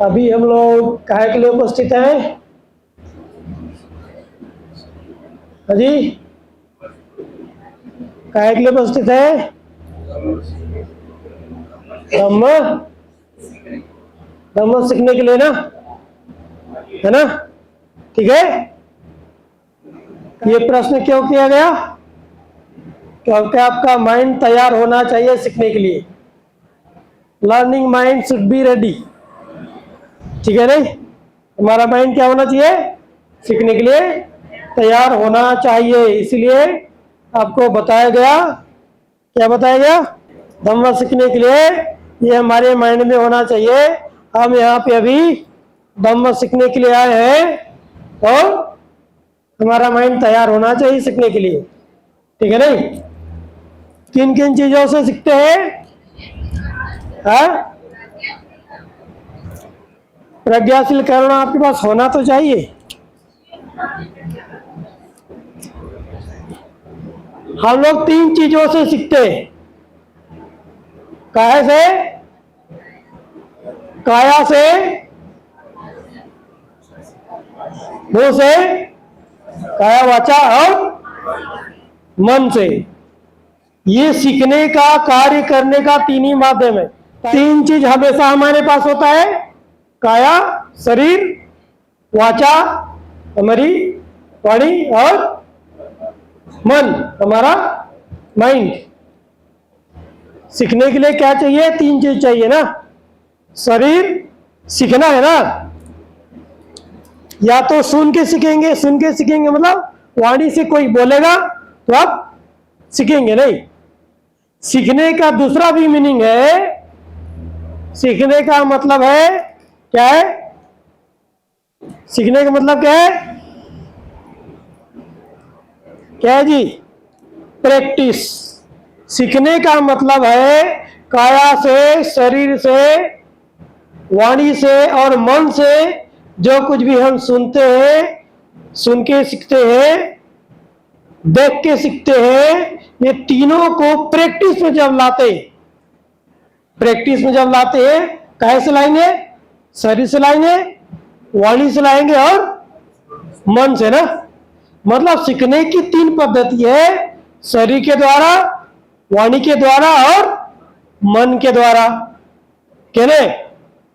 अभी हम लोग काहे के लिए उपस्थित हैं? हाँ जी, काहे के लिए उपस्थित है? धम्म धम्म सीखने के लिए ना, है ना? ठीक है। ये प्रश्न क्यों किया गया? क्योंकि आपका माइंड तैयार होना चाहिए सीखने के लिए। Learning mind should be ready. ठीक है नहीं? हमारा माइंड क्या होना चाहिए? सीखने के लिए तैयार होना चाहिए। इसलिए आपको बताया गया, क्या बताया गया? धम्म सीखने के लिए ये हमारे माइंड में होना चाहिए। हम यहाँ पे अभी धम्म सीखने के लिए आए हैं और हमारा माइंड तैयार होना चाहिए सीखने के लिए। ठीक है नहीं? किन किन चीजों से सीखते हैं? प्रज्ञाशील करुणा आपके पास होना तो चाहिए। हम लोग 3 चीजों से सीखते हैं। काहे से? काया से, मुंह से, काया वाचा और मन से। ये सीखने का, कार्य करने का 3 ही माध्यम है। 3 चीज हमेशा हमारे पास होता है। काया शरीर, वाचा हमारी वाणी और मन हमारा माइंड। सीखने के लिए क्या चाहिए? 3 चीज चाहिए ना। शरीर सीखना है ना, या तो सुन के सीखेंगे। सुन के सीखेंगे मतलब वाणी से कोई बोलेगा तो आप सीखेंगे नहीं। सीखने का दूसरा भी मीनिंग है। सीखने का मतलब है, क्या है? सीखने का मतलब क्या है? क्या है जी? प्रैक्टिस। सीखने का मतलब है काया से, शरीर से, वाणी से और मन से जो कुछ भी हम सुनते हैं, सुन के सीखते हैं, देख के सीखते हैं, ये तीनों को प्रैक्टिस में जब लाते हैं, प्रैक्टिस में जब लाते हैं, काहे से लाएंगे? शरीर से लाएंगे, वाणी से लाएंगे और मन से ना। मतलब सीखने की 3 पद्धति है। शरीर के द्वारा, वाणी के द्वारा और मन के द्वारा। कहने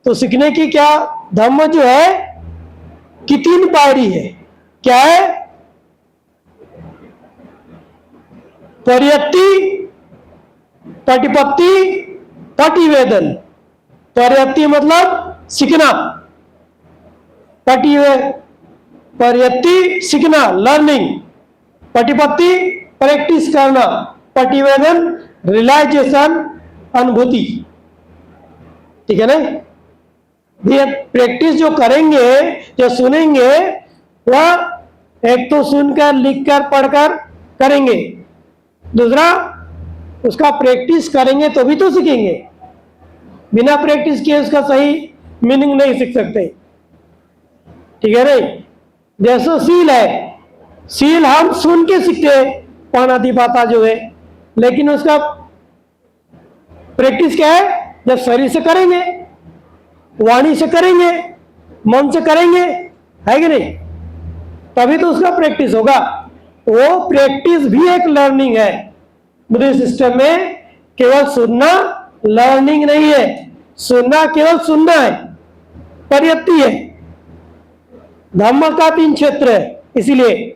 तो सीखने की क्या धम्म जो है कि 3 पायरी है। क्या है? परियत्ति, पटिपत्ति, पटिवेदन। परियत्ति मतलब सीखना, परियत्ति सीखना, लर्निंग, पटिपत्ति प्रैक्टिस करना, पटिवेदन रियलाइजेशन, अनुभूति। ठीक है ना? ये प्रैक्टिस जो करेंगे, जो सुनेंगे, वह एक तो सुनकर, लिखकर, पढ़कर करेंगे। दूसरा उसका प्रैक्टिस करेंगे तो भी तो सीखेंगे। बिना प्रैक्टिस किए उसका सही मीनिंग नहीं सीख सकते। ठीक है नहीं? जैसे सील है, सील हम सुन के सीखते हैं, पानाति पाता जो है, लेकिन उसका प्रैक्टिस क्या है? जब शरीर से करेंगे, वाणी से करेंगे, मन से करेंगे, है कि नहीं? तभी तो उसका प्रैक्टिस होगा। वो प्रैक्टिस भी एक लर्निंग है। बुद्धिस्ट सिस्टम में केवल सुनना लर्निंग नहीं है। सुनना केवल सुनना है, परियत्ति है। धम्म का 3 क्षेत्र है। इसीलिए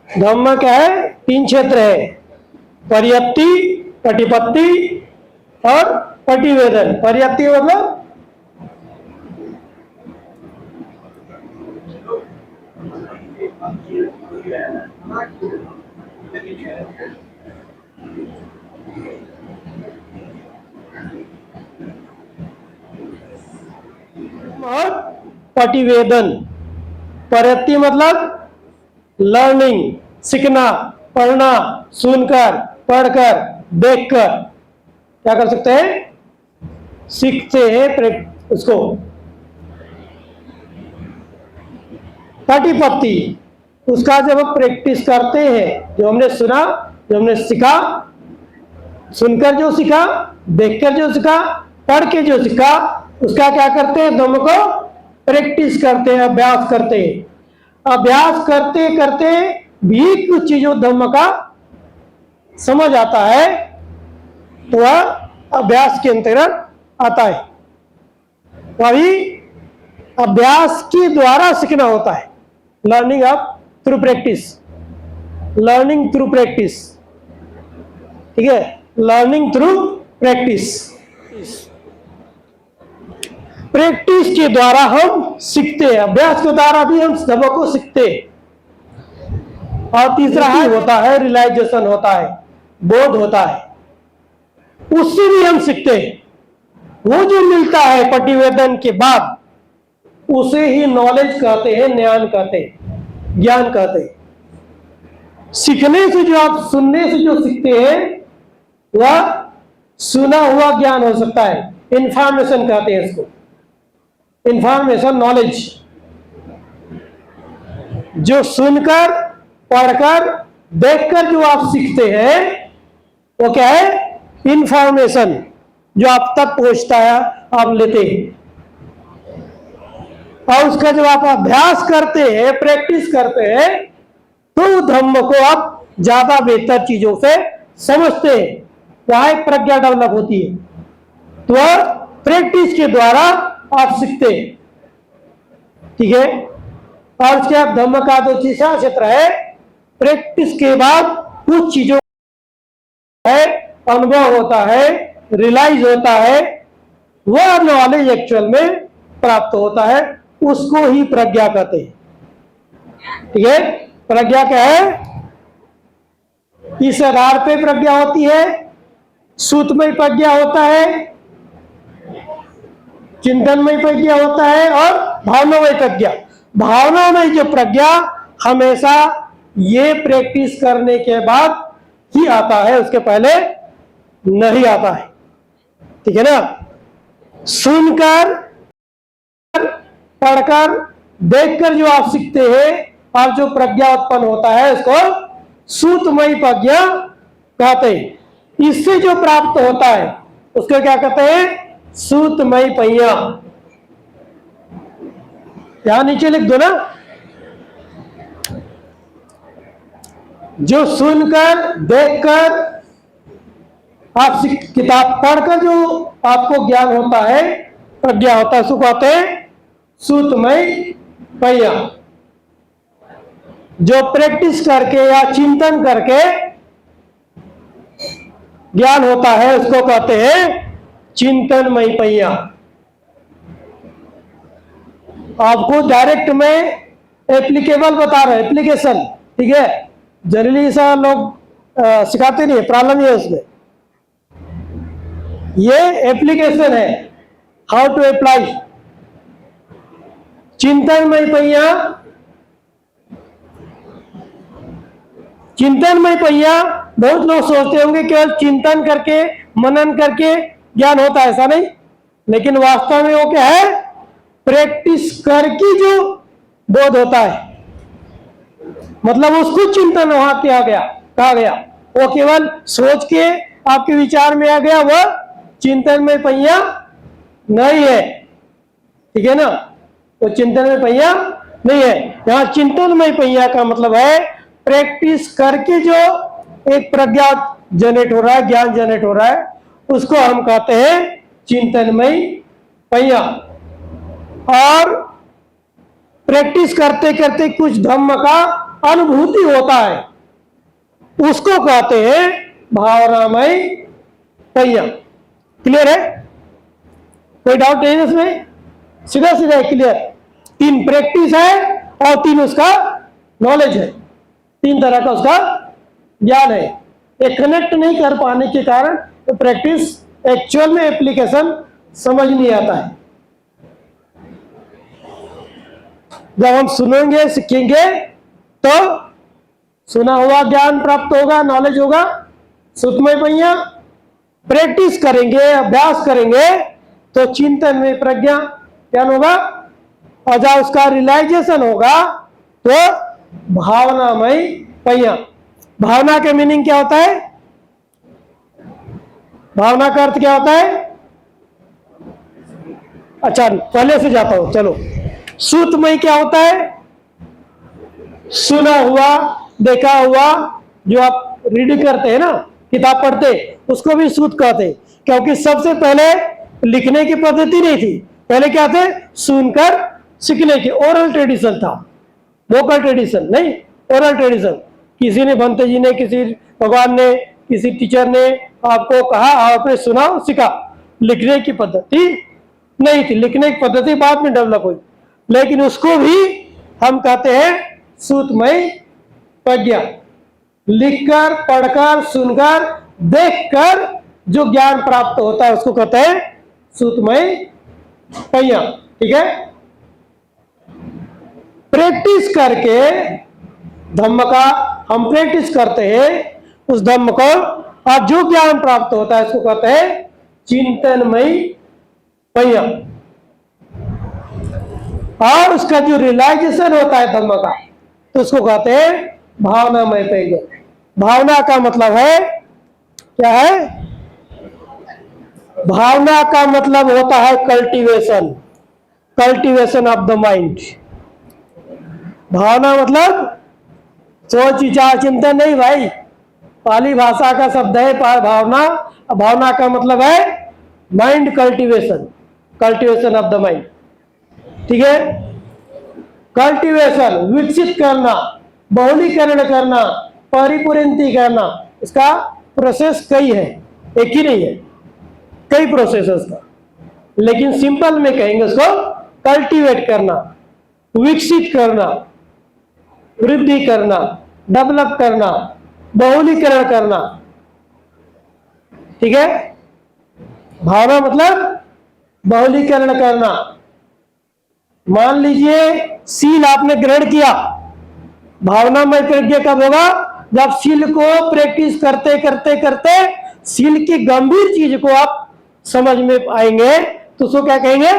धम्म क्या है? 3 क्षेत्र है। परियत्ति, पटिपत्ति और पटिवेदन। परियत्ति मतलब और पटिवेदन। परियत्ति मतलब लर्निंग सीखना, पढ़ना, सुनकर, पढ़कर, देखकर क्या कर सकते हैं, सीखते हैं उसको। पाटी उसका जब हम प्रैक्टिस करते हैं, जो हमने सुना, जो हमने सीखा, सुनकर जो सीखा, देखकर जो सीखा, पढ़ के जो सीखा, उसका क्या करते हैं, दोनों को प्रैक्टिस करते हैं, अभ्यास करते हैं। अभ्यास करते करते भी कुछ चीजों धम्म का समझ आता है तो वह अभ्यास के अंतर्गत आता है। वही अभ्यास के द्वारा सीखना होता है, learning of through practice, learning through practice, ठीक है, लर्निंग थ्रू प्रैक्टिस। प्रैक्टिस के द्वारा हम सीखते हैं, अभ्यास के द्वारा भी हम सबक को सीखते हैं। और तीसरा है होता है रियलाइजेशन, होता है बोध, होता है, उससे भी हम सीखते हैं। वो जो मिलता है प्रतिवेदन के बाद उसे ही नॉलेज कहते हैं, ज्ञान कहते हैं, ज्ञान कहते हैं। सीखने से जो आप सुनने से जो सीखते हैं वह सुना हुआ ज्ञान हो सकता है, इंफॉर्मेशन कहते हैं इसको, इंफॉर्मेशन, नॉलेज। जो सुनकर, पढ़कर, देखकर जो आप सीखते हैं वो क्या है, इंफॉर्मेशन, जो आप तक पहुंचता है आप लेते हैं। और उसका जब आप अभ्यास करते हैं, प्रैक्टिस करते हैं, तो धम्म को आप ज्यादा बेहतर चीजों से समझते हैं, वहां एक प्रज्ञा डेवलप होती है। तो प्रैक्टिस के द्वारा आप सीखते हैं, ठीक है। और उसके बाद धम्म का जो तीसरा क्षेत्र है, प्रैक्टिस के बाद कुछ चीजों है अनुभव होता है, रियलाइज होता है, वह नॉलेज एक्चुअल में प्राप्त होता है, उसको ही प्रज्ञा कहते हैं, ठीक है। प्रज्ञा क्या है, इस आधार पे प्रज्ञा होती है, सूत्रमय प्रज्ञा होता है, चिंतनमय प्रज्ञा होता है और भावनामय प्रज्ञा। भावनामय जो प्रज्ञा हमेशा ये प्रैक्टिस करने के बाद ही आता है, उसके पहले नहीं आता है, ठीक है ना। सुनकर, पढ़कर, देखकर जो आप सीखते हैं और जो प्रज्ञा उत्पन्न होता है उसको सूत्रमयी प्रज्ञा कहते हैं। इससे जो प्राप्त होता है उसको क्या कहते हैं, सूत्रमयी पहिया। यहां नीचे लिख दो ना, जो सुनकर, देखकर, आप किताब पढ़कर जो आपको ज्ञान होता है, प्रज्ञा होता है, उसको कहते हैं सूत्रमयी पहिया। जो प्रैक्टिस करके या चिंतन करके ज्ञान होता है उसको कहते हैं चिंतनमयी पहिया। आपको डायरेक्ट में एप्लीकेबल बता रहे, एप्लीकेशन, ठीक है। जनरली ऐसा लोग सिखाते नहीं है, प्रॉब्लम ये उसमें, ये एप्लीकेशन है, हाउ टू अप्लाई। चिंतनमयी पहिया, चिंतनमयी पहिया, बहुत लोग सोचते होंगे केवल चिंतन करके, मनन करके ज्ञान होता है, ऐसा नहीं। लेकिन वास्तव में वो क्या है, प्रैक्टिस करके जो बोध होता है, मतलब उसको चिंतन वहां किया गया, कहा गया, वो केवल सोच के आपके विचार में आ गया, वह चिंतनमयी पहिया नहीं है, ठीक है ना। वो चिंतनमयी पहिया नहीं है। यहां चिंतनमयी पहिया का मतलब है प्रैक्टिस करके जो एक प्रज्ञा जनरेट हो रहा है, ज्ञान जनरेट हो रहा है, उसको हम कहते हैं चिंतनमयी पहिया। और प्रैक्टिस करते करते कुछ धम्म का अनुभूति होता है, उसको कहते हैं भावनामयी पहिया। क्लियर है, कोई डाउट नहीं है इसमें, सीधा सीधा क्लियर। 3 प्रैक्टिस है और 3 उसका नॉलेज है, 3 तरह का उसका ज्ञान है। ये कनेक्ट नहीं कर पाने के कारण तो प्रैक्टिस एक्चुअल में एप्लीकेशन समझ नहीं आता है। जब हम सुनेंगे, सीखेंगे, तो सुना हुआ ज्ञान प्राप्त होगा, नॉलेज होगा, श्रुतमय पहिया। प्रैक्टिस करेंगे, अभ्यास करेंगे तो चिंतन में प्रज्ञा ज्ञान होगा, और जब उसका रियलाइजेशन होगा तो भावनामय पहिया। भावना के मीनिंग क्या होता है? भावना का अर्थ क्या होता है? अच्छा पहले से जाता हूं, चलो। श्रुतमय क्या होता है? सुना हुआ, देखा हुआ, जो आप रीडिंग करते हैं ना, किताब पढ़ते, उसको भी श्रुत कहते हैं, क्योंकि सबसे पहले लिखने की पद्धति नहीं थी। पहले क्या थे? सुनकर सीखने की, ओरल ट्रेडिशन था, वोकल ट्रेडिशन नहीं, ओरल ट्रेडिशन। किसी ने, भंते जी ने, किसी भगवान ने, किसी टीचर ने आपको कहा, आपने सुना, सीखा। लिखने की पद्धति नहीं थी, लिखने की पद्धति बाद में डेवलप हुई, लेकिन उसको भी हम कहते हैं श्रुतमय प्रज्ञा। लिखकर, पढ़कर, सुनकर, देखकर जो ज्ञान प्राप्त होता है उसको कहते हैं श्रुतमय पहिया। ठीक है। प्रैक्टिस करके धम्म का हम प्रैक्टिस करते हैं, उस धम्म को, और जो ज्ञान प्राप्त होता है उसको कहते हैं चिंतनमय पहिया। और उसका जो रियलाइजेशन होता है धम्म का, तो उसको कहते हैं भावनामय पहिया। भावना का मतलब है क्या है? भावना का मतलब होता है cultivation, cultivation of the mind. भावना मतलब सोच विचार चिंतन नहीं भाई, पाली भाषा का शब्द है भावना। भावना का मतलब है mind cultivation, cultivation of the mind. ठीक है। कल्टीवेशन विकसित करना, बहुलीकरण करना, परिपूर्णति करना, इसका प्रोसेस कई है, एक ही नहीं है, कई प्रोसेस है इसका, लेकिन सिंपल में कहेंगे उसको कल्टीवेट करना, विकसित करना, वृद्धि करना, डेवलप करना, बहुलीकरण करना। ठीक है। भावना मतलब बहुलीकरण करना। मान लीजिए सील आपने ग्रहण किया, भावनामय प्रज्ञा कब होगा? जब सील को प्रैक्टिस करते करते करते सील की गंभीर चीज को आप समझ में आएंगे, तो उसको क्या कहेंगे?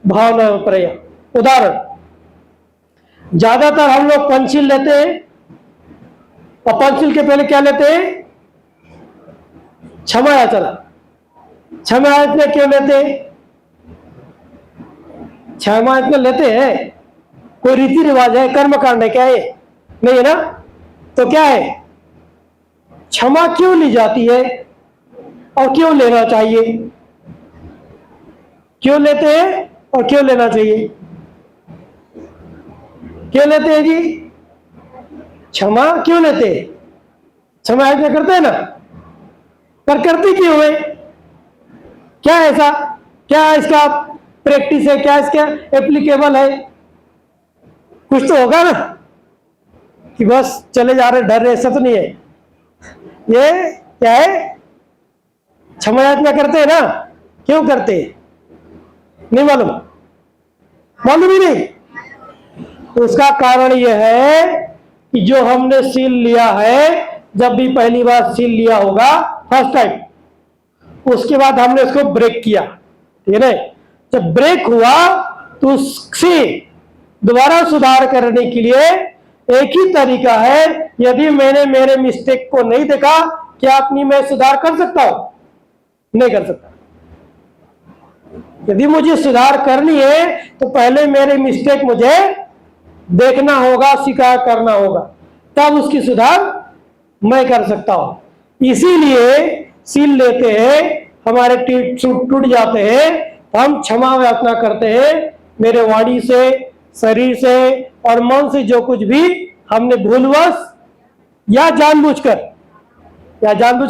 भावनामय प्रज्ञा। उदाहरण, ज्यादातर हम लोग पेंसिल लेते हैं, और पेंसिल के पहले क्या लेते हैं? क्षमा याचना। क्षमा याचना क्यों लेते हैं? क्षमा याचना लेते हैं, कोई रीति रिवाज है, कर्म कांड है क्या? है नहीं है ना? तो क्या है? क्षमा क्यों ली जाती है और क्यों लेना चाहिए? क्यों लेते हैं और क्यों लेना चाहिए? क्यों लेते हैं जी? क्षमा क्यों लेते हैं? क्षमा याचना करते हैं ना, पर करते क्यों है? क्या ऐसा, क्या इसका प्रैक्टिस है, क्या इसका एप्लीकेबल है? कुछ तो होगा ना, कि बस चले जा रहे, डर रहे, ऐसा तो नहीं है। ये क्या है? क्षमा याचना करते हैं ना, क्यों करते हैं? नहीं मालूम? मालूम ही नहीं? तो उसका कारण यह है कि जो हमने सील लिया है, जब भी पहली बार सील लिया होगा, फर्स्ट टाइम, उसके बाद हमने उसको ब्रेक किया, ठीक है ना? जब ब्रेक हुआ तो उससे दोबारा सुधार करने के लिए एक ही तरीका है। यदि मैंने मेरे मिस्टेक को नहीं देखा, क्या अपनी मैं सुधार कर सकता हूं? नहीं कर सकता। यदि मुझे सुधार करनी है तो पहले मेरे मिस्टेक मुझे देखना होगा, स्वीकार करना होगा, तब उसकी सुधार मैं कर सकता हूं। इसीलिए सील लेते हैं, हमारे टूट जाते हैं, हम क्षमा याचना करते हैं, मेरे वाणी से, शरीर से और मन से जो कुछ भी हमने भूलवश या जानबूझकर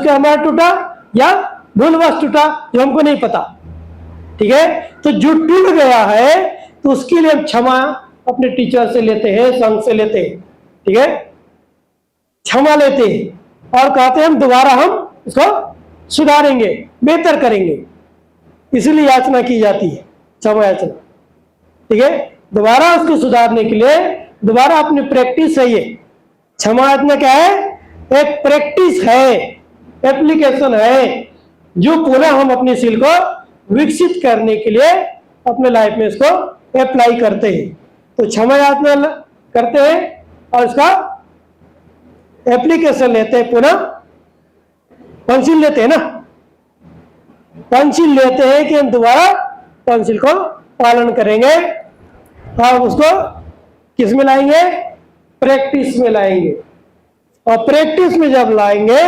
हमारा टूटा या भूलवश टूटा, जो हमको नहीं पता, ठीक है, तो जो टूट गया है तो उसके लिए हम क्षमा अपने टीचर से लेते हैं, संघ से लेते हैं, ठीक है, क्षमा लेते हैं और कहते हैं हम दोबारा हम इसको सुधारेंगे, बेहतर करेंगे। इसलिए याचना की जाती है, क्षमा याचना, ठीक है। दोबारा उसको सुधारने के लिए दोबारा अपनी प्रैक्टिस है, ये क्षमा याचना क्या है? एक प्रैक्टिस है, एप्लीकेशन है, जो पुनः हम अपनी स्किल को विकसित करने के लिए अपने लाइफ में इसको अप्लाई करते हैं। तो क्षमा याचना करते हैं और इसका एप्लीकेशन लेते हैं, पुनः पेंसिल लेते हैं ना, पेंसिल लेते हैं कि हम दोबारा पेंसिल को पालन करेंगे और उसको किस में लाएंगे? प्रैक्टिस में लाएंगे। और प्रैक्टिस में जब लाएंगे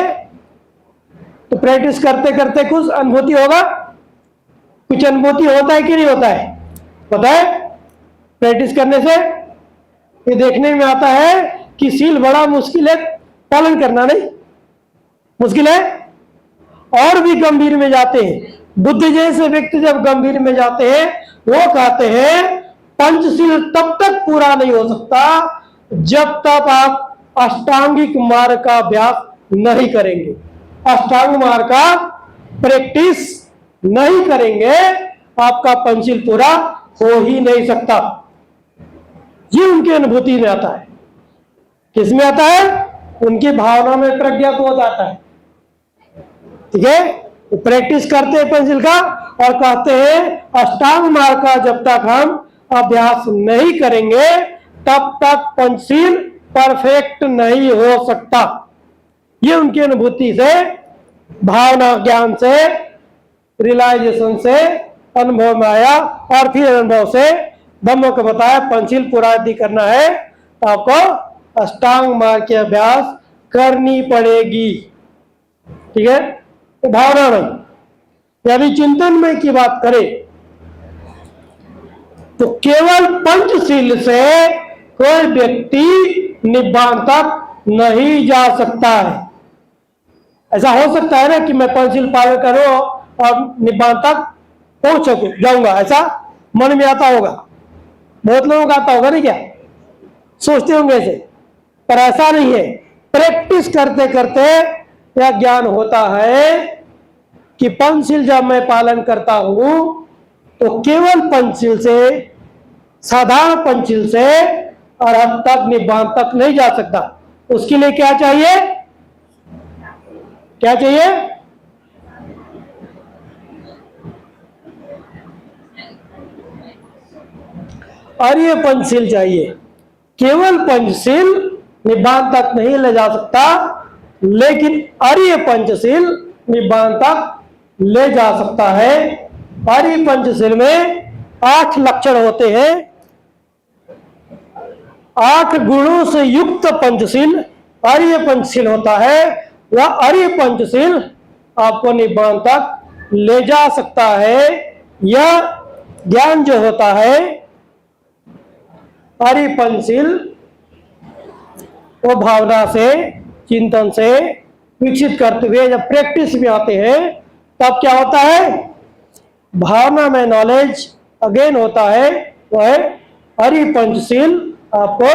तो प्रैक्टिस करते करते कुछ अनुभूति होगा, कुछ अनुभूति होता है कि नहीं होता है? पता है, प्रैक्टिस करने से ये देखने में आता है कि सील बड़ा मुश्किल है, पालन करना नहीं मुश्किल है, और भी गंभीर में जाते हैं। बुद्ध जैसे व्यक्ति जब गंभीर में जाते हैं वो कहते हैं पंचशील तब तक पूरा नहीं हो सकता जब तक आप अष्टांगिक मार्ग का अभ्यास नहीं करेंगे, अष्टांग मार्ग का प्रैक्टिस नहीं करेंगे, आपका पंचशील पूरा हो ही नहीं सकता। ये उनकी अनुभूति में आता है। किस में आता है? उनकी भावना में प्रज्ञात हो जाता है। ठीक है, प्रैक्टिस करते हैं पेंसिल का और कहते हैं अष्टांग मार्ग का जब तक हम अभ्यास नहीं करेंगे तब तक पेंसिल परफेक्ट नहीं हो सकता। ये उनकी अनुभूति से, भावना ज्ञान से, रियलाइजेशन से अनुभव में आया और फिर अनुभव से ब्रह्म को बताया पेंसिल पूरा यदि करना है तो आपको अष्टांग मार्ग के अभ्यास करनी पड़ेगी। ठीक है, तो भावना नहीं। यदि चिंतन में की बात करें तो केवल पंचशील से कोई व्यक्ति निब्बान तक नहीं जा सकता है। ऐसा हो सकता है ना कि मैं पंचशील पालन करूं और निब्बान तक पहुंच जाऊंगा, ऐसा मन में आता होगा, बहुत लोगों का आता होगा नहीं क्या? सोचते होंगे ऐसे, पर ऐसा नहीं है। प्रैक्टिस करते करते यह ज्ञान होता है कि पंचशील जब मैं पालन करता हूं तो केवल पंचशील से, साधारण पंचशील से अरहत तक, निब्बान तक नहीं जा सकता। उसके लिए क्या चाहिए? क्या चाहिए? आर्य पंचशील चाहिए। केवल पंचशील निब्बान तक नहीं ले जा सकता, लेकिन आर्य पंचशील निब्बान तक ले जा सकता है। आर्य पंचशील में 8 लक्षण होते हैं। 8 गुणों से युक्त पंचशील आर्य पंचशील होता है। वह आर्य पंचशील आपको निब्बान तक ले जा सकता है। यह ज्ञान जो होता है आर्य पंचशील, वो भावना से, चिंतन से विकसित करते हुए जब प्रैक्टिस में आते हैं तब क्या होता है? भावना में नॉलेज अगेन होता है। वह आर्य पंचशील आपको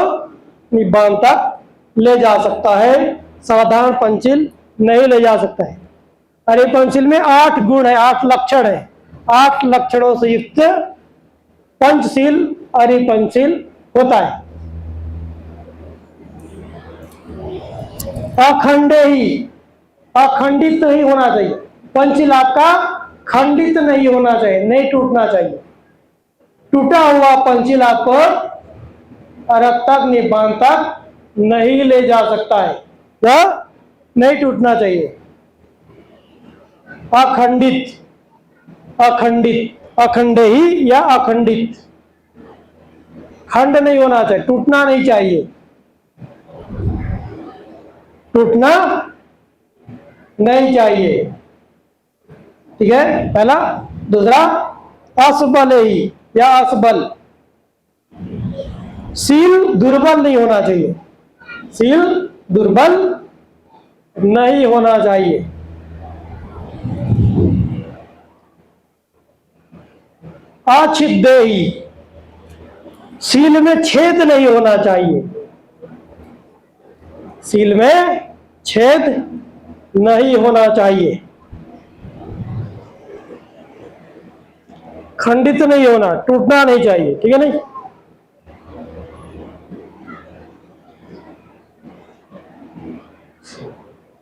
निब्बान तक ले जा सकता है, साधारण पंचशील नहीं ले जा सकता है। आर्य पंचशील में 8 गुण है, 8 लक्षण है। 8 लक्षणों से युक्त पंचशील आर्य पंचशील होता है। अखंड ही, अखंडित नहीं होना चाहिए। पंचशील आपका खंडित नहीं होना चाहिए, नहीं टूटना चाहिए। टूटा हुआ पंचशील आपको अरहत तक, निब्बान तक नहीं ले जा सकता है। यह नहीं टूटना चाहिए। अखंडित, अखंडित, अखंड ही या अखंडित, खंड नहीं होना चाहिए, टूटना नहीं चाहिए, टूटना नहीं चाहिए। ठीक है, पहला। दूसरा, असबल ही या असबल, सील दुर्बल नहीं होना चाहिए, सील दुर्बल नहीं होना चाहिए। अछिद्देही, सील में छेद नहीं होना चाहिए, सील में छेद नहीं होना चाहिए। खंडित नहीं होना, टूटना नहीं चाहिए। ठीक है नहीं?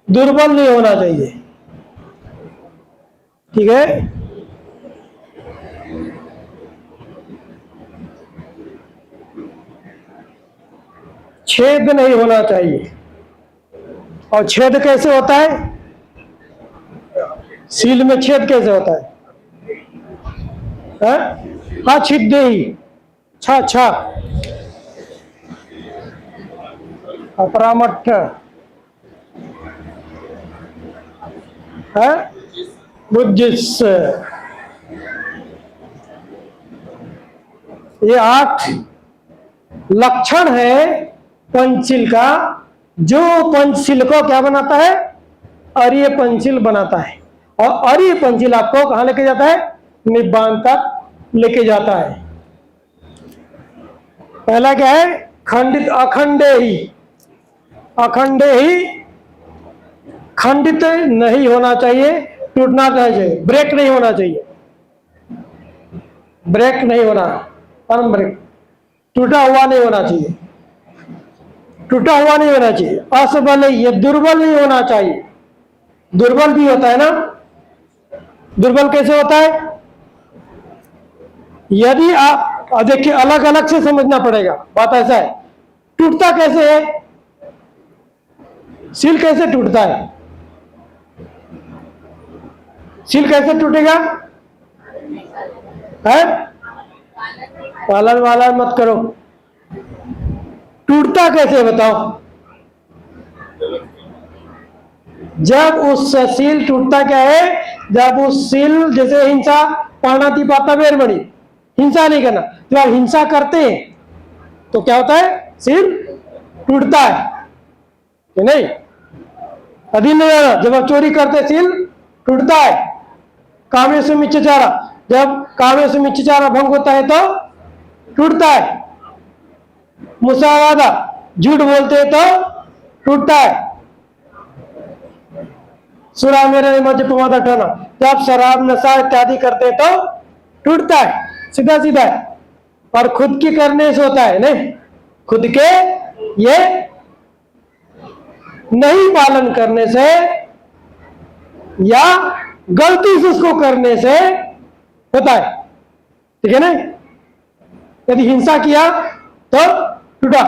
दुर्बल नहीं होना चाहिए। ठीक है, छेद नहीं होना चाहिए। और छेद कैसे होता है? सील में छेद कैसे होता है? हाँ, छिद्दे ही छा छा अपरामठ है बुद्धिस। ये 8 लक्षण है पंचशील का, जो पंचशील को क्या बनाता है? अरिय पंचशील बनाता है। और अरिय पंचशील आपको कहां लेके जाता है? निब्बान तक लेके जाता है। पहला क्या है? खंडित अखंडे ही, अखंडे ही, खंडित नहीं होना चाहिए, टूटना नहीं चाहिए, ब्रेक नहीं होना चाहिए, ब्रेक नहीं होना, परम ब्रेक, टूटा हुआ नहीं होना चाहिए, टूटा हुआ नहीं होना चाहिए। असबल, ये दुर्बल नहीं होना चाहिए। दुर्बल भी होता है ना? दुर्बल कैसे होता है? यदि आप देखिए, अलग अलग से समझना पड़ेगा। बात ऐसा है, टूटता कैसे है? सील कैसे टूटता है? सील कैसे टूटेगा? है पालन वाला मत करो। टूटता कैसे बताओ? जब उस सील टूटता क्या है? जब उस सील, जैसे हिंसा पाणाति पाता बेरमणि, हिंसा नहीं करना। जब आप हिंसा करते हैं तो क्या होता है? सील टूटता है कि नहीं? अधीन नहीं आना। जब आप चोरी करते सील टूटता है। कामेषु मिच्छाचारा, जब कामेषु मिच्छाचारा भंग होता है तो टूटता है। मुसावादा, झूठ बोलते हैं तो टूटता है। सुरा मेरे मद्यपमाद हटाना, जब शराब नशा इत्यादि करते तो टूटता है, सीधा सीधा है। और खुद की करने से होता है नहीं, खुद के ये नहीं पालन करने से या गलती से उसको करने से होता है। ठीक है ना? यदि हिंसा किया तो टूटा,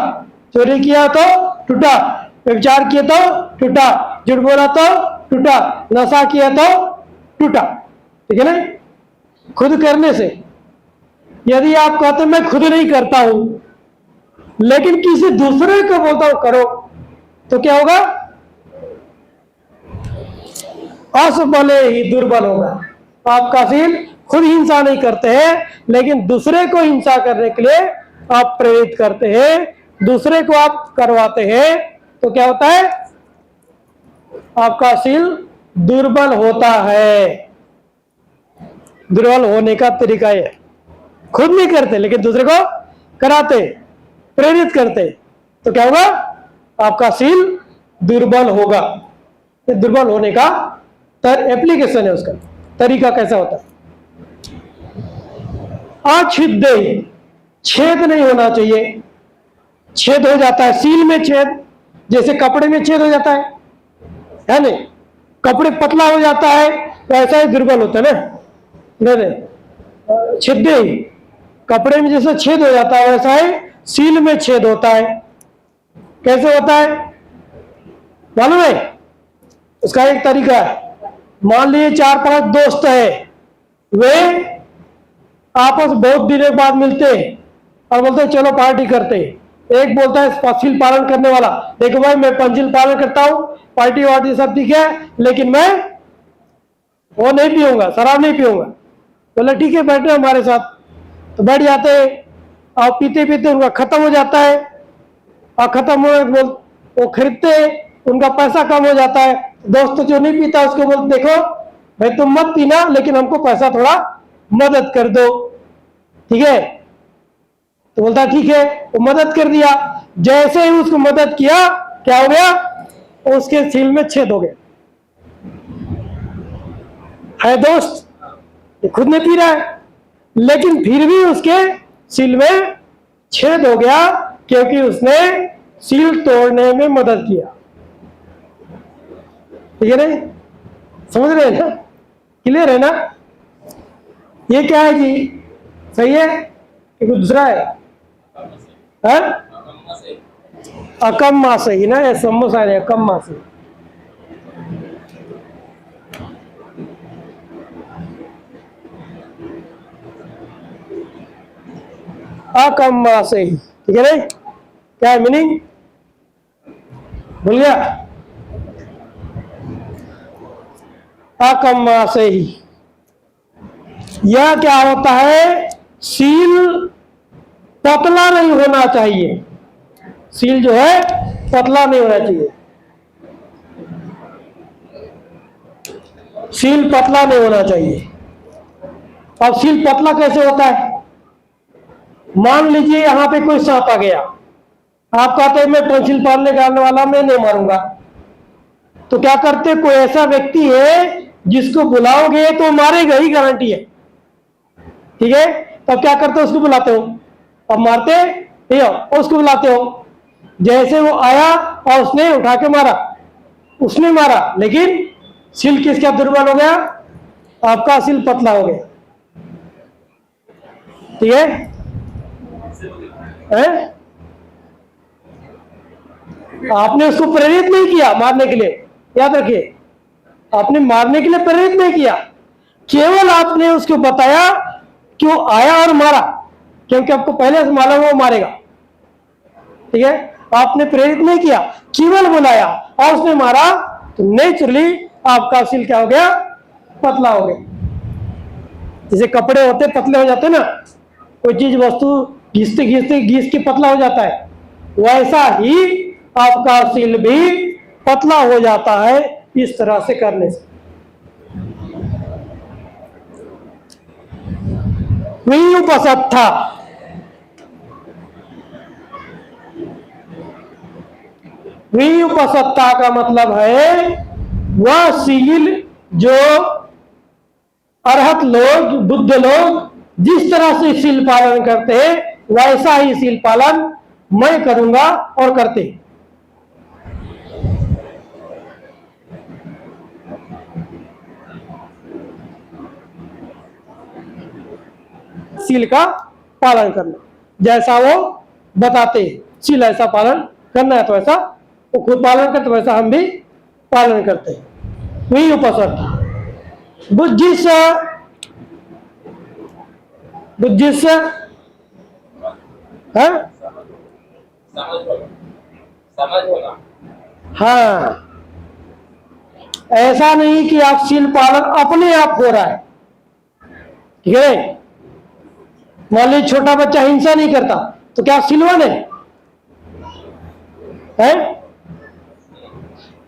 चोरी किया तो टूटा, व्यभिचार किया तो टूटा, झूठ बोला तो टूटा, नशा किया तो टूटा। ठीक है ना? खुद करने से। यदि आप कहते मैं खुद नहीं करता हूं लेकिन किसी दूसरे को बोलता हूं करो, तो क्या होगा? असबले ही दुर्बल होगा। आपका सील खुद हिंसा नहीं करते हैं लेकिन दूसरे को हिंसा करने के लिए आप प्रेरित करते हैं, दूसरे को आप करवाते हैं, तो क्या होता है? आपका सील दुर्बल होता है। दुर्बल होने का तरीका है, खुद नहीं करते लेकिन दूसरे को कराते, प्रेरित करते, तो क्या होगा? आपका सील दुर्बल होगा। ये दुर्बल होने का एप्लीकेशन है, उसका तरीका कैसा होता है? अछिद्दे, छेद नहीं होना चाहिए। छेद हो जाता है सील में, छेद जैसे कपड़े में छेद हो जाता है नहीं? कपड़े पतला हो जाता है तो ऐसा ही दुर्बल होता है ना? नहीं, छिद्दे ही, कपड़े में जैसे छेद हो जाता है वैसा ही सील में छेद होता है। कैसे होता है मालूम है? उसका एक तरीका है। मान लीजिए 4-5 दोस्त है, वे आपस बहुत दिनों बाद मिलते हैं और बोलते हैं चलो पार्टी करते हैं। एक बोलता है पंचशील पालन करने वाला, देखो भाई मैं पंचशील पालन करता हूं, पार्टी वार्टी सब ठीक है, लेकिन मैं वो नहीं पीऊंगा, शराब नहीं पीऊंगा। बोले ठीक है बैठे हमारे साथ, तो बैठ जाते हैं और पीते पीते उनका खत्म हो जाता है। और खत्म हो वो खरीदते, उनका पैसा कम हो जाता है। दोस्त जो नहीं पीता उसको बोलते देखो भाई तुम मत पीना लेकिन हमको पैसा थोड़ा मदद कर दो, ठीक है? तो बोलता ठीक है, वो मदद कर दिया। जैसे ही उसको मदद किया क्या हो गया? उसके सील में छेद हो गया। है दोस्त, ये खुद नहीं पी रहा है लेकिन फिर भी उसके सील में छेद हो गया क्योंकि उसने सील तोड़ने में मदद किया। ठीक है नहीं? समझ रहे हैं ना? क्लियर है ना? ये क्या है जी? सही है कि कुछ दूसरा है? अकम्मा सही ना, ये समोसा है, अकम्मा सही। अकम्मा सही, ठीक है नहीं? क्या है मीनिंग? भूल गया? अकम्मा सही, यह क्या होता है? सील पतला नहीं होना चाहिए। सील जो है पतला नहीं होना चाहिए। सील पतला नहीं होना चाहिए। अब सील पतला कैसे होता है? मान लीजिए यहां पे कोई सांप आ गया, आप कहते हैं मैं पेंसिल पालने का आने वाला, मैं नहीं मारूंगा। तो क्या करते? कोई ऐसा व्यक्ति है जिसको बुलाओगे तो मारेगा ही, गारंटी है। ठीक है? तब क्या करते हो? उसको बुलाते हो। अब मारते हो, उसको बुलाते हो। जैसे वो आया और उसने उठा के मारा, उसने मारा, लेकिन सील किसका दुर्बल हो गया? आपका सील पतला हो गया। ठीक है? आपने उसको प्रेरित नहीं किया मारने के लिए, याद रखिए, आपने मारने के लिए प्रेरित नहीं किया, केवल आपने उसको बताया क्यों आया और मारा, क्योंकि आपको पहले से मालूम वो मारेगा। ठीक है? आपने प्रेरित नहीं किया, केवल बुलाया और उसने मारा, तो नेचुरली आपका सील क्या हो गया? पतला हो गया। जैसे कपड़े होते पतले हो जाते ना, कोई चीज वस्तु घिसते घिसते घिस के पतला हो जाता है, वैसा ही आपका सील भी पतला हो जाता है इस तरह से करने से। वियुपसत्था, वियुपसत्था का मतलब है वह सील जो अरहत लोग, बुद्ध लोग जिस तरह से सील पालन करते हैं, वैसा ही सील पालन मैं करूंगा और करते। सील का पालन करना, जैसा वो बताते हैं, सील ऐसा पालन करना है तो ऐसा वो खुद पालन करते, वैसा हम भी पालन करते हैं। वही उपसर्ग बुद्धिस, बुद्धिस है? हाँ, ऐसा नहीं कि आप सील पालन अपने आप हो रहा है। ठीक है? मान लीजिए छोटा बच्चा हिंसा नहीं करता, तो क्या सिलवन है?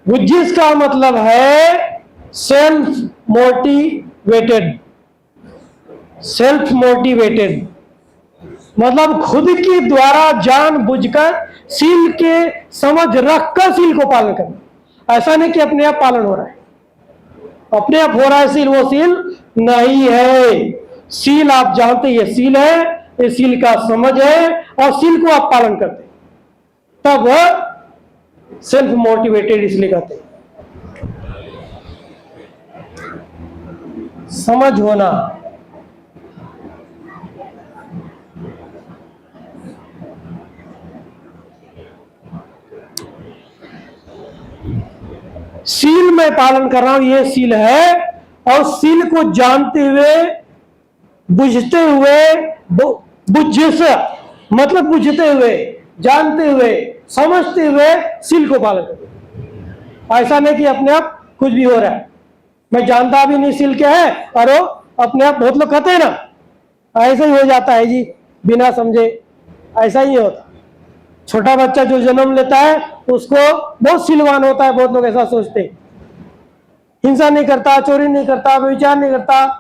बुद्धिस्ट का मतलब है सेल्फ मोटिवेटेड। सेल्फ मोटिवेटेड मतलब खुद के द्वारा जानबूझकर सील के समझ रखकर सील को पालन करना। ऐसा नहीं कि अपने आप पालन हो रहा है, अपने आप हो रहा है सील, वो सील नहीं है। सील आप जानते ये सील है, ये सील का समझ है और सील को आप पालन करते, तब वह सेल्फ मोटिवेटेड इसलिए कहते हैं। समझ होना, सील मैं पालन कर रहा हूं, ये सील है, और सील को जानते हुए, बुझते हुए, बुझिस मतलब बुझते हुए, जानते हुए, समझते हुए सील को पालन करते। ऐसा नहीं कि अपने आप कुछ भी हो रहा है, मैं जानता भी नहीं सील क्या है और वो अपने आप, बहुत लोग कहते हैं ना, ऐसा ही हो जाता है जी बिना समझे, ऐसा ही होता। छोटा बच्चा जो जन्म लेता है उसको बहुत सीलवान होता है, बहुत लोग ऐसा सोचते हैं। हिंसा नहीं करता, चोरी नहीं करता, व्यभिचार नहीं करता,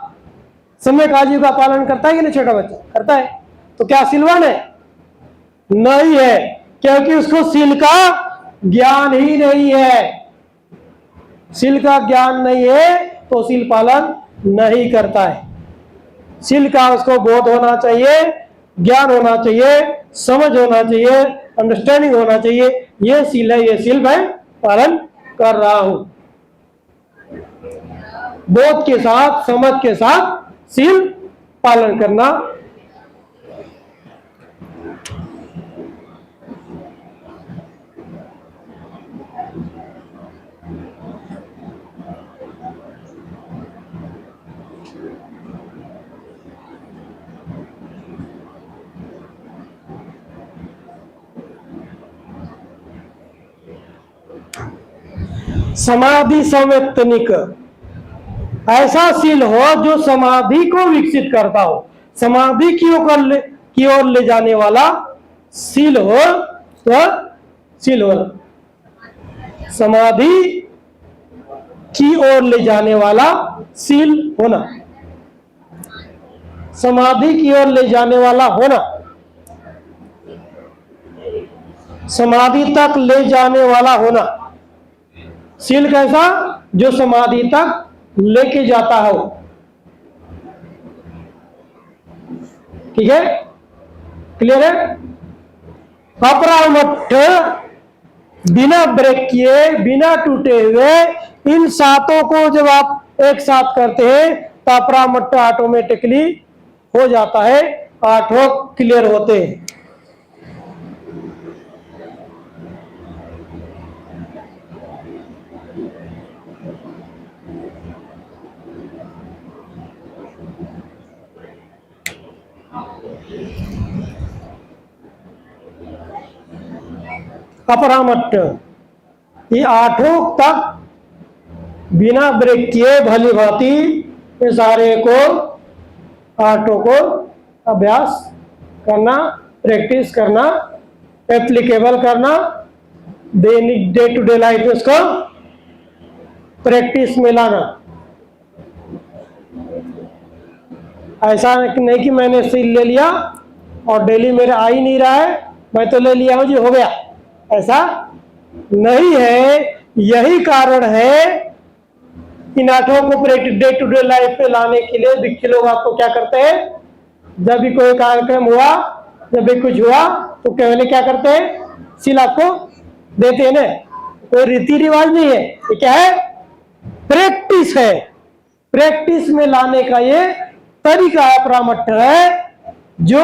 समय काजी का पालन करता है कि नहीं? छोटा बच्चा करता है, तो क्या सीलवान है? नहीं है, क्योंकि उसको सील का ज्ञान ही नहीं है। सील का ज्ञान नहीं है तो सील पालन नहीं करता है। सील का उसको बोध होना चाहिए, ज्ञान होना चाहिए, समझ होना चाहिए, अंडरस्टैंडिंग होना चाहिए, ये सील है, ये सील मैं पालन कर रहा हूं। बोध के साथ, समझ के साथ शील पालन करना। समाधि संवेतनिक, ऐसा शील हो जो समाधि को विकसित करता हो, समाधि की ओर ले जाने वाला शील हो, तो शील हो। समाधि की ओर ले जाने वाला शील होना, समाधि की ओर ले जाने वाला होना, समाधि तक ले जाने वाला होना। शील कैसा? जो समाधि तक लेके जाता हो। ठीक है, क्लियर है? अपरामठ, बिना ब्रेक किए, बिना टूटे हुए, इन सातों को जब आप एक साथ करते हैं तो अपरामठ ऑटोमेटिकली हो जाता है, आठों क्लियर होते हैं। अपरामठ, ये आठों तक बिना ब्रेक किए भली भांति ये सारे को, आठों को अभ्यास करना, प्रैक्टिस करना, एप्लीकेबल करना, दैनिक डे टू डे लाइफ में उसको प्रैक्टिस में लाना। ऐसा नहीं कि मैंने शील ले लिया और डेली मेरा आ ही नहीं रहा है, मैं तो ले लिया हूं जी, हो गया, ऐसा नहीं है। यही कारण है इन आठों को डे टू डे लाइफ में लाने के लिए भिक्षु लोग आपको क्या करते हैं, जब भी कोई कार्यक्रम हुआ, जब भी कुछ हुआ तो केवल क्या करते हैं, शील आपको देते हैं ना। कोई रीति रिवाज नहीं है, ये क्या है, प्रैक्टिस है। प्रैक्टिस में लाने का ये तरीका अपरामठ है, जो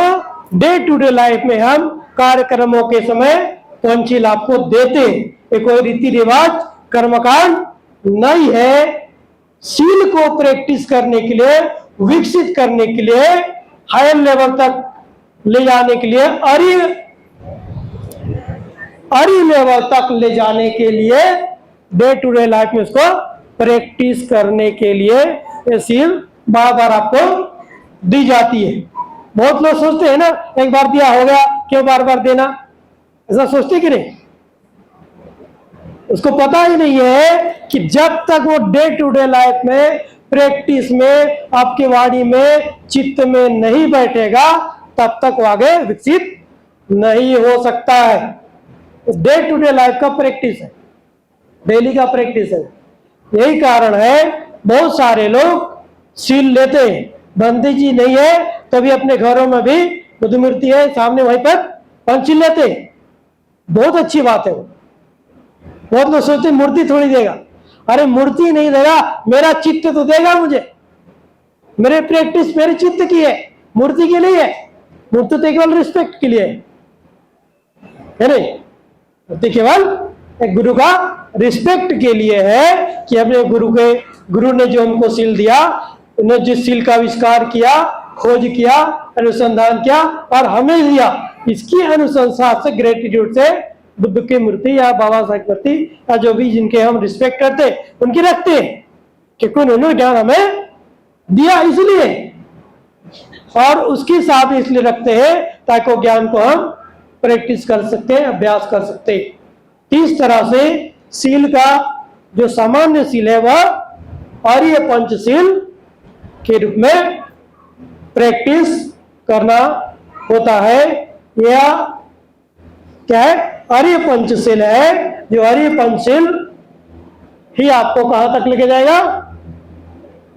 डे टू डे लाइफ में हम कार्यक्रमों के समय पंचशील आपको देते। ये कोई रीति रिवाज कर्मकांड नहीं है। शील को प्रैक्टिस करने के लिए, विकसित करने के लिए, हायर लेवल तक ले जाने के लिए, अरी लेवल तक ले जाने के लिए डे टू डे लाइफ में उसको प्रैक्टिस करने के लिए ये शील बार बार आपको दी जाती है। बहुत लोग सोचते हैं ना, एक बार दिया हो गया, क्यों बार बार देना, ऐसा सोचते कि नहीं? उसको पता ही नहीं है कि जब तक वो डे टू डे लाइफ में, प्रैक्टिस में, आपके वाणी में, चित्त में नहीं बैठेगा, तब तक वो आगे विकसित नहीं हो सकता है। डे टू डे लाइफ का प्रैक्टिस है, डेली का प्रैक्टिस है। यही कारण है बहुत सारे लोग शील लेते हैं, बंदी जी नहीं है तभी अपने घरों में भी बुद्ध मूर्ति है सामने, वहीं पर पंचशील लेते हैं। बहुत अच्छी बात है वो। बहुत लोग सोचते मूर्ति थोड़ी देगा, अरे मूर्ति नहीं देगा, मेरा चित्त तो देगा मुझे। मेरे प्रैक्टिस मेरे चित्त की है, मूर्ति की नहीं है। मूर्ति तो केवल रिस्पेक्ट के लिए है नहीं, मूर्ति केवल एक गुरु का रिस्पेक्ट के लिए है कि अपने गुरु ने जो हमको शील दिया, उन्हें जिस शील का आविष्कार किया, खोज किया, अनुसंधान किया और हमें दिया, इसकी अनुशंसा से, ग्रेटिट्यूड से बुद्ध की मूर्ति या बाबा साहेब की मूर्ति या जो भी जिनके हम रिस्पेक्ट करते उनकी रखते हैं, क्योंकि उन्होंने ज्ञान हमें दिया इसलिए, और उसके साथ इसलिए रखते हैं ताकि वो ज्ञान को हम प्रैक्टिस कर सकते हैं, अभ्यास कर सकते हैं। इस तरह से शील का जो सामान्य शील है वह आर्य पंचशील के रूप में प्रैक्टिस करना होता है। या क्या है, आर्य पंचशील है, जो आर्य पंचशील ही आपको कहां तक लेके जाएगा,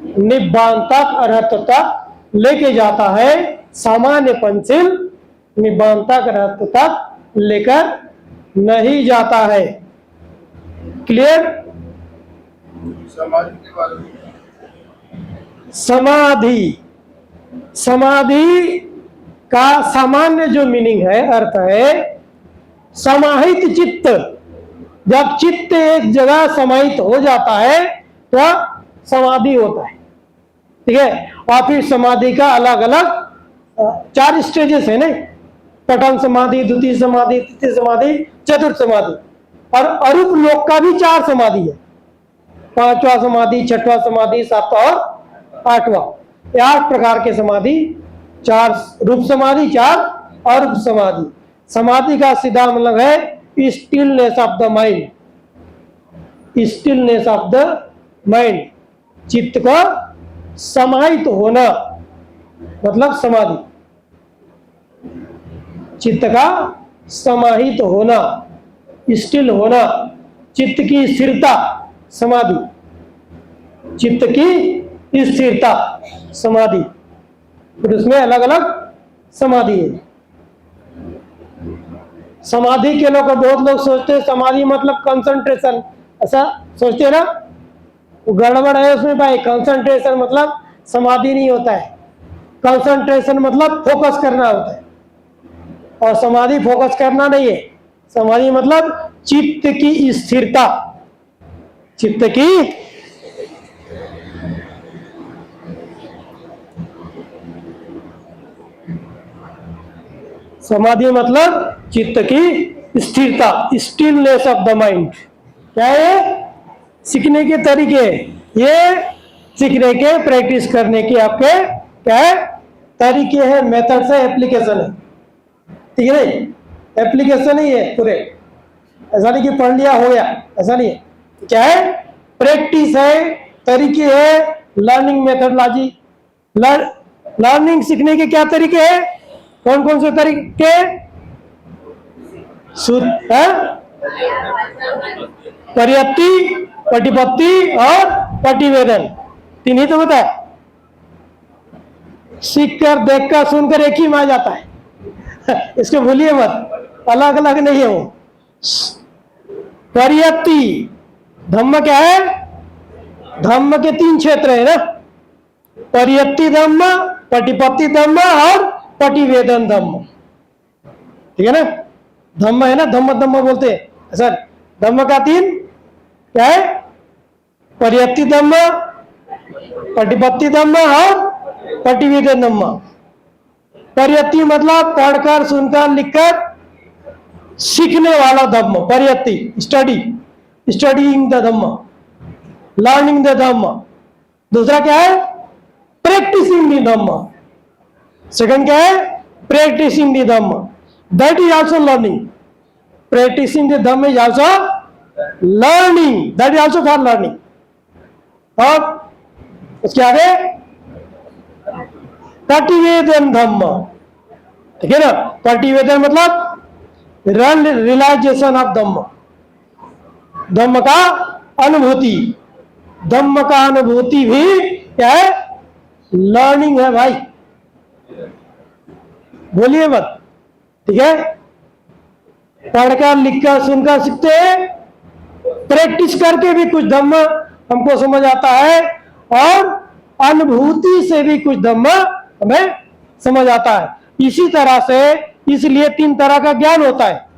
निब्बान तक, अरहत तक लेके जाता है। सामान्य पंचशील निब्बान तक, अरहत तक लेकर नहीं जाता है। क्लियर? समाधि के बारे में समाधि। समाधि का सामान्य जो मीनिंग है, अर्थ है समाहित चित्त। जब चित्त एक जगह समाहित हो जाता है तो समाधि होता है। ठीक है। और फिर समाधि का अलग अलग 4 स्टेजेस है ना, प्रथम समाधि, द्वितीय समाधि, तृतीय समाधि, चतुर्थ समाधि। और अरूप लोक का भी 4 समाधि है, 5वां समाधि, 6वां समाधि, 7वां और 8वां। 8 प्रकार के समाधि, 4 रूप समाधि, 4 अरूप समाधि। समाधि का सीधा मतलब है stillness of the mind. Stillness of the mind, चित्त का समाहित होना मतलब समाधि। चित्त का समाहित होना, स्टिल होना, चित्त की स्थिरता समाधि। चित्त की स्थिरता समाधि। फिर उसमें अलग अलग समाधि है। समाधि के लोग, बहुत लोग सोचते हैं समाधि मतलब कंसंट्रेशन, ऐसा सोचते हैं ना, वो गड़बड़ है उसमें भाई। कंसंट्रेशन मतलब समाधि नहीं होता है। कंसंट्रेशन मतलब फोकस करना होता है, और समाधि फोकस करना नहीं है। समाधि मतलब चित्त की स्थिरता। चित्त की समाधि मतलब चित्त की स्थिरता, स्टिलनेस ऑफ द माइंड। क्या है? सीखने के तरीके, ये सीखने के, प्रैक्टिस करने की आपके क्या है? तरीके हैं, मेथड्स है, एप्लीकेशन है। ठीक है, एप्लीकेशन ही है पूरे। ऐसा नहीं कि पढ़ लिया हो गया, ऐसा नहीं है। क्या है? प्रैक्टिस है, तरीके है, लर्निंग मेथडोलॉजी। लर्निंग सीखने के क्या तरीके हैं? कौन कौन से तरीके? परियप्ति, प्रतिपत्ति और प्रतिवेदन। 3 ही तो बताया। सीख कर, देख कर, सुनकर एक ही में आ जाता है। इसको भूलिए मत, अलग अलग नहीं है वो। परियप्ति धम्म क्या है? धम्म के 3 क्षेत्र है ना, परियप्ति धम्म, प्रतिपत्ति धम्म और प्रतिवेदन धम्म। ठीक है ना, धम्म है ना, धम्म धम्म बोलते हैं सर। धम्म का 3 क्या है? परियप्ति धम्म, प्रतिपत्ति धम्म और प्रतिवेदन धम्म। परियप्ति मतलब पढ़कर, सुनकर, लिखकर सीखने वाला Dhamma, pariyatti, study, studying the Dhamma, learning the Dhamma. दूसरा क्या है? Practising the Dhamma. सेकंड क्या है? Practising the Dhamma, that is also learning. Practising the Dhamma is also learning, that is also for learning. और उसके आगे प्रतिवेदन धम्म। ठीक है ना, प्रतिवेदन मतलब रियलाइजेशन ऑफ धम्म, धम्म का अनुभूति। धम्म का अनुभूति भी क्या है? लर्निंग है भाई, बोलिए मत। ठीक है, पढ़कर, लिखकर, सुनकर सीखते हैं, प्रैक्टिस करके भी कुछ धम्म हमको समझ आता है, और अनुभूति से भी कुछ धम्म हमें समझ आता है। इसी तरह से, इसलिए 3 तरह का ज्ञान होता है।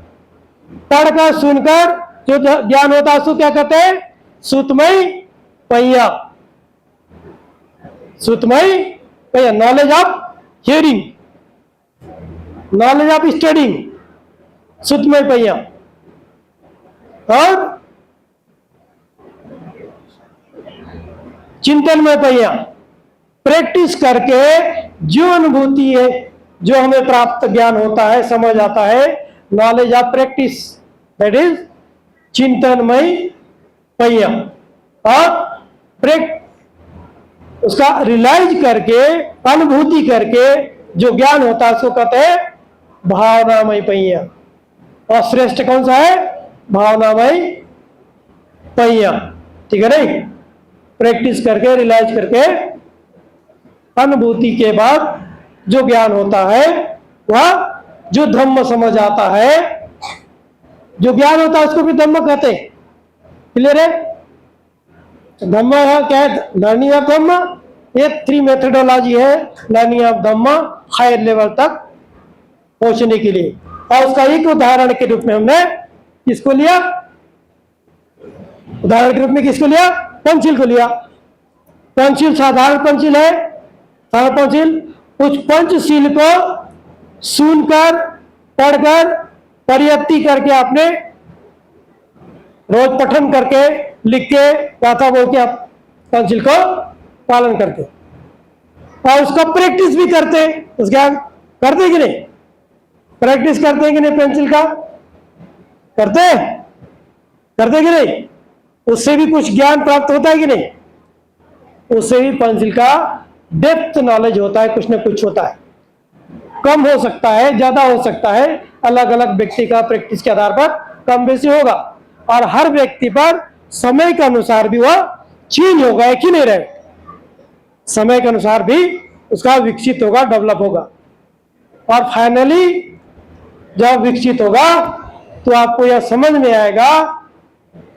पढ़कर, सुनकर जो ज्ञान होता है उसको क्या कहते हैं? सुतमय पहिया। सुतमय पहिया, knowledge of hearing, knowledge of studying, सुतमय पहिया। और चिंतनमय पहिया, प्रैक्टिस करके जो अनुभूति है, जो हमें प्राप्त ज्ञान होता है, समझ आता है, knowledge of practice, that is चिंतनमय पहिया। और उसका रियलाइज करके, अनुभूति करके जो ज्ञान होता है उसको कहते हैं भावनामय पहिया। और श्रेष्ठ कौन सा है? भावनामय पहिया। ठीक है नहीं, प्रैक्टिस करके, रियलाइज करके, अनुभूति के बाद जो ज्ञान होता है, वह जो धम्म समझ आता है, जो ज्ञान होता है उसको भी धम्म कहते हैं। क्लियर है? धम्म क्या है? लर्निंग ऑफ धम्म, ये 3 मेथडोलॉजी है learning of Dhamma higher level तक पहुंचने के लिए। और उसका एक उदाहरण के रूप में हमने किसको लिया, उदाहरण के रूप में किसको लिया, पंचिल को लिया। पंचिल साधारण पंचिल है, साधारण पंचिल। उस पंचशील को सुनकर पढ़कर परियत्ति करके आपने रोज पठन करके लिख के गाथा बोल के आप पंचिल को पालन करते और उसका प्रैक्टिस भी करते। उसका करते कि नहीं, प्रैक्टिस करते हैं कि नहीं, पेंसिल का करते कि नहीं, उससे भी कुछ ज्ञान प्राप्त होता है कि नहीं, उससे भी पेंसिल का डेप्थ नॉलेज होता है, कुछ ना कुछ होता है। कम हो सकता है, ज्यादा हो सकता है, अलग अलग व्यक्ति का प्रैक्टिस के आधार पर कम बेसी होगा। और हर व्यक्ति पर समय के अनुसार भी वह चेंज होगा, एक ही नहीं रहे, समय के अनुसार भी उसका विकसित होगा, डेवलप होगा। और फाइनली जब विकसित होगा तो आपको यह समझ में आएगा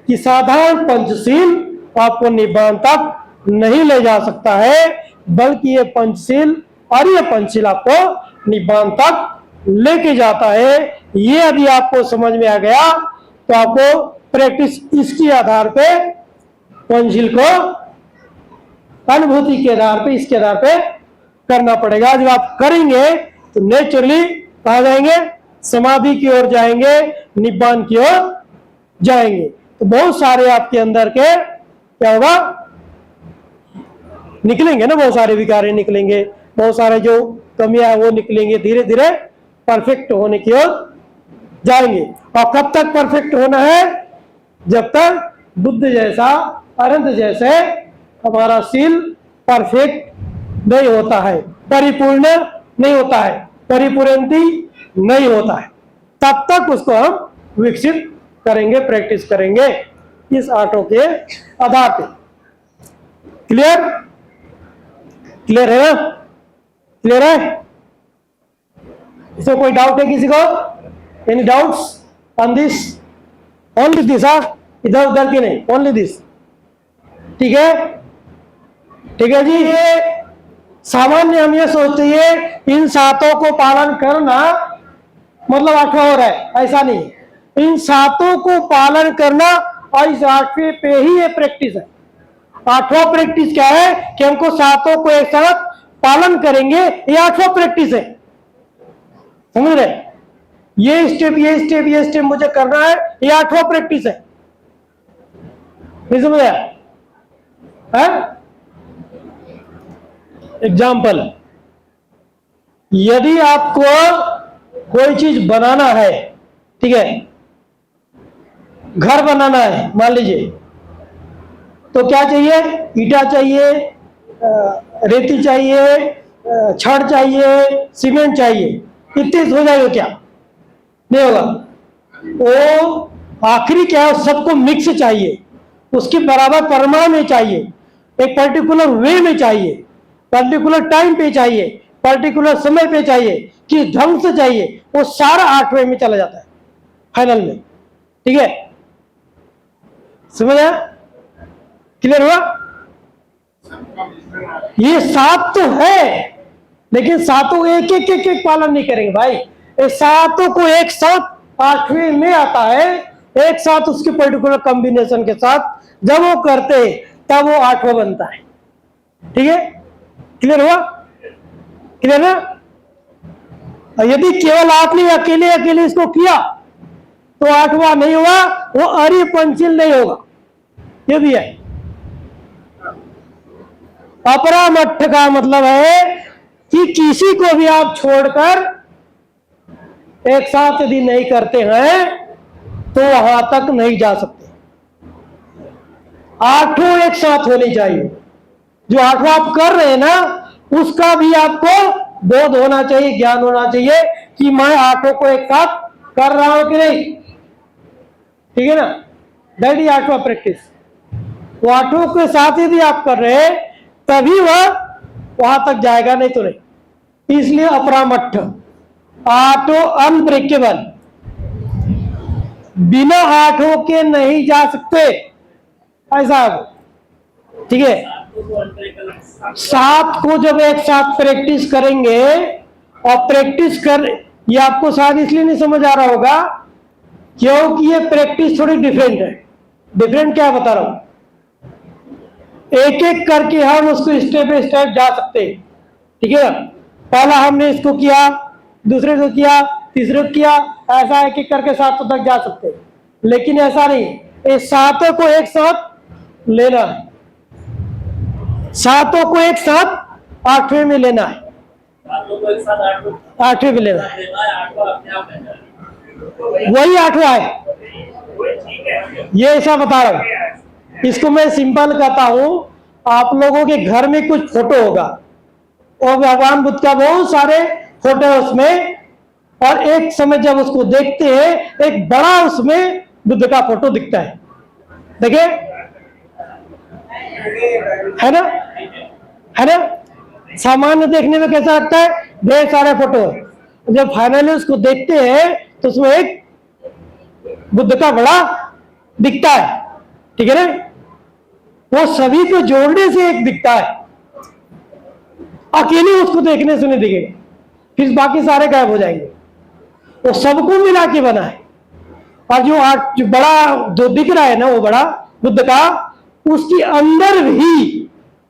कि साधारण पंचशील आपको निब्बान तक नहीं ले जा सकता है, बल्कि ये पंचशील और ये पंचशील आपको निब्बान तक लेके जाता है। ये यदि आपको समझ में आ गया तो आपको प्रैक्टिस इसके आधार पे, पंचशील को अनुभूति के आधार पे, इसके आधार पे करना पड़ेगा। जब आप करेंगे तो नेचुरली कहाँ जाएंगे, समाधि की ओर जाएंगे, निब्बान की ओर जाएंगे। तो बहुत सारे आपके अंदर के क्या होगा, निकलेंगे ना, बहुत सारे विकार निकलेंगे, बहुत सारे जो कमियां है वो निकलेंगे, धीरे धीरे परफेक्ट होने की ओर जाएंगे। और कब तक परफेक्ट होना है, जब तक बुद्ध जैसा, अनंत जैसे हमारा शील परफेक्ट नहीं होता है, परिपूर्ण नहीं होता है, परिपूर्णति नहीं होता है, तब तक उसको हम विकसित करेंगे, प्रैक्टिस करेंगे इस आठों के आधार पे। क्लियर, क्लियर है ना, क्लियर है? इसमें कोई डाउट है किसी को? Any doubts on this? Only this, इधर उधर की नहीं, ओनली दिस। ठीक है, ठीक है जी। ये सामान्य हम ये सोचते हैं इन सातों को पालन करना मतलब आठवां हो रहा है, ऐसा नहीं। इन सातों को पालन करना और इस आठवें पे ही ये प्रैक्टिस है। आठवां प्रैक्टिस क्या है कि हमको सातों को एक साथ पालन करेंगे, ये आठवां प्रैक्टिस है, समझ रहे? ये स्टेप ये स्टेप ये स्टेप मुझे करना है, ये आठवां प्रैक्टिस है, नहीं समझ आया? एग्जाम्पल, यदि आपको कोई चीज बनाना है, ठीक है, घर बनाना है मान लीजिए, तो क्या चाहिए, ईटा चाहिए, रेती चाहिए, छड़ चाहिए, सीमेंट चाहिए, इतने हो जाएगा क्या? नहीं होगा। वो आखिरी क्या है, सबको मिक्स चाहिए, उसके बराबर परिमाण में चाहिए, एक पर्टिकुलर वे में चाहिए, पर्टिकुलर टाइम पे चाहिए, पर्टिकुलर समय पे चाहिए, किस ढंग से चाहिए, वो सारा आठवें में चला जाता है फाइनल में। ठीक है, समझ आया? क्लियर हुआ? ये सात तो है, लेकिन सातों एक एक एक एक पालन नहीं करेंगे भाई। ये सातों को एक साथ आठवें में आता है, एक साथ उसके पर्टिकुलर कॉम्बिनेशन के साथ जब वो करते हैं तब वो आठवां बनता है। ठीक है, क्लियर हुआ? क्लियर है? यदि केवल आपने अकेले अकेले इसको किया तो आठवां नहीं हुआ, वो आर्य पंचशील नहीं होगा। ये भी है। अपरामट्ठ का मतलब है कि किसी को भी आप छोड़कर एक साथ यदि नहीं करते हैं तो वहां तक नहीं जा सकते। आठों एक साथ होनी चाहिए। जो आठवां आप कर रहे हैं ना, उसका भी आपको बोध होना चाहिए, ज्ञान होना चाहिए कि मैं आठों को एक साथ कर रहा हूं कि नहीं। ठीक है ना, दैट इज आठवां प्रैक्टिस। वो आठों के साथ यदि आप कर रहे हैं तभी वह वहां तक जाएगा, नहीं तो नहीं। इसलिए अपरामट्ठ, आठों अनब्रेकेबल, बिना आठों के नहीं जा सकते, ऐसा। ठीक है, सात को जब एक साथ प्रैक्टिस करेंगे और प्रैक्टिस कर, ये आपको शायद इसलिए नहीं समझ आ रहा होगा क्योंकि ये प्रैक्टिस थोड़ी डिफरेंट है। डिफरेंट क्या बता रहा हूं, एक एक करके हम उसको स्टेप बाय स्टेप जा सकते हैं, ठीक है ना। पहला हमने इसको किया, दूसरे को किया, तीसरे को किया, ऐसा एक एक करके सातों तक जा सकते हैं। लेकिन ऐसा नहीं, इस सातों को एक साथ लेना है, सातों को एक साथ आठवें में लेना है, आठवें में लेना है, वही आठवां है। ये ऐसा बता रहा हूं, इसको मैं सिंपल कहता हूं। आप लोगों के घर में कुछ फोटो होगा और भगवान बुद्ध का बहुत सारे फोटो उसमें, और एक समय जब उसको देखते हैं एक बड़ा उसमें बुद्ध का फोटो दिखता है, देखिए, है ना, है ना। सामान्य देखने में कैसा लगता है, ढेर सारे फोटो, जब फाइनली उसको देखते हैं तो उसमें एक बुद्ध का बड़ा दिखता है, ठीक है ना। वो सभी को जोड़ने से एक दिखता है, अकेले उसको देखने से नहीं दिखेगा, फिर बाकी सारे गायब हो जाएंगे। वो सबको मिला के बना है। और जो बड़ा जो दिख रहा है ना, वो बड़ा बुद्ध का, उसके अंदर भी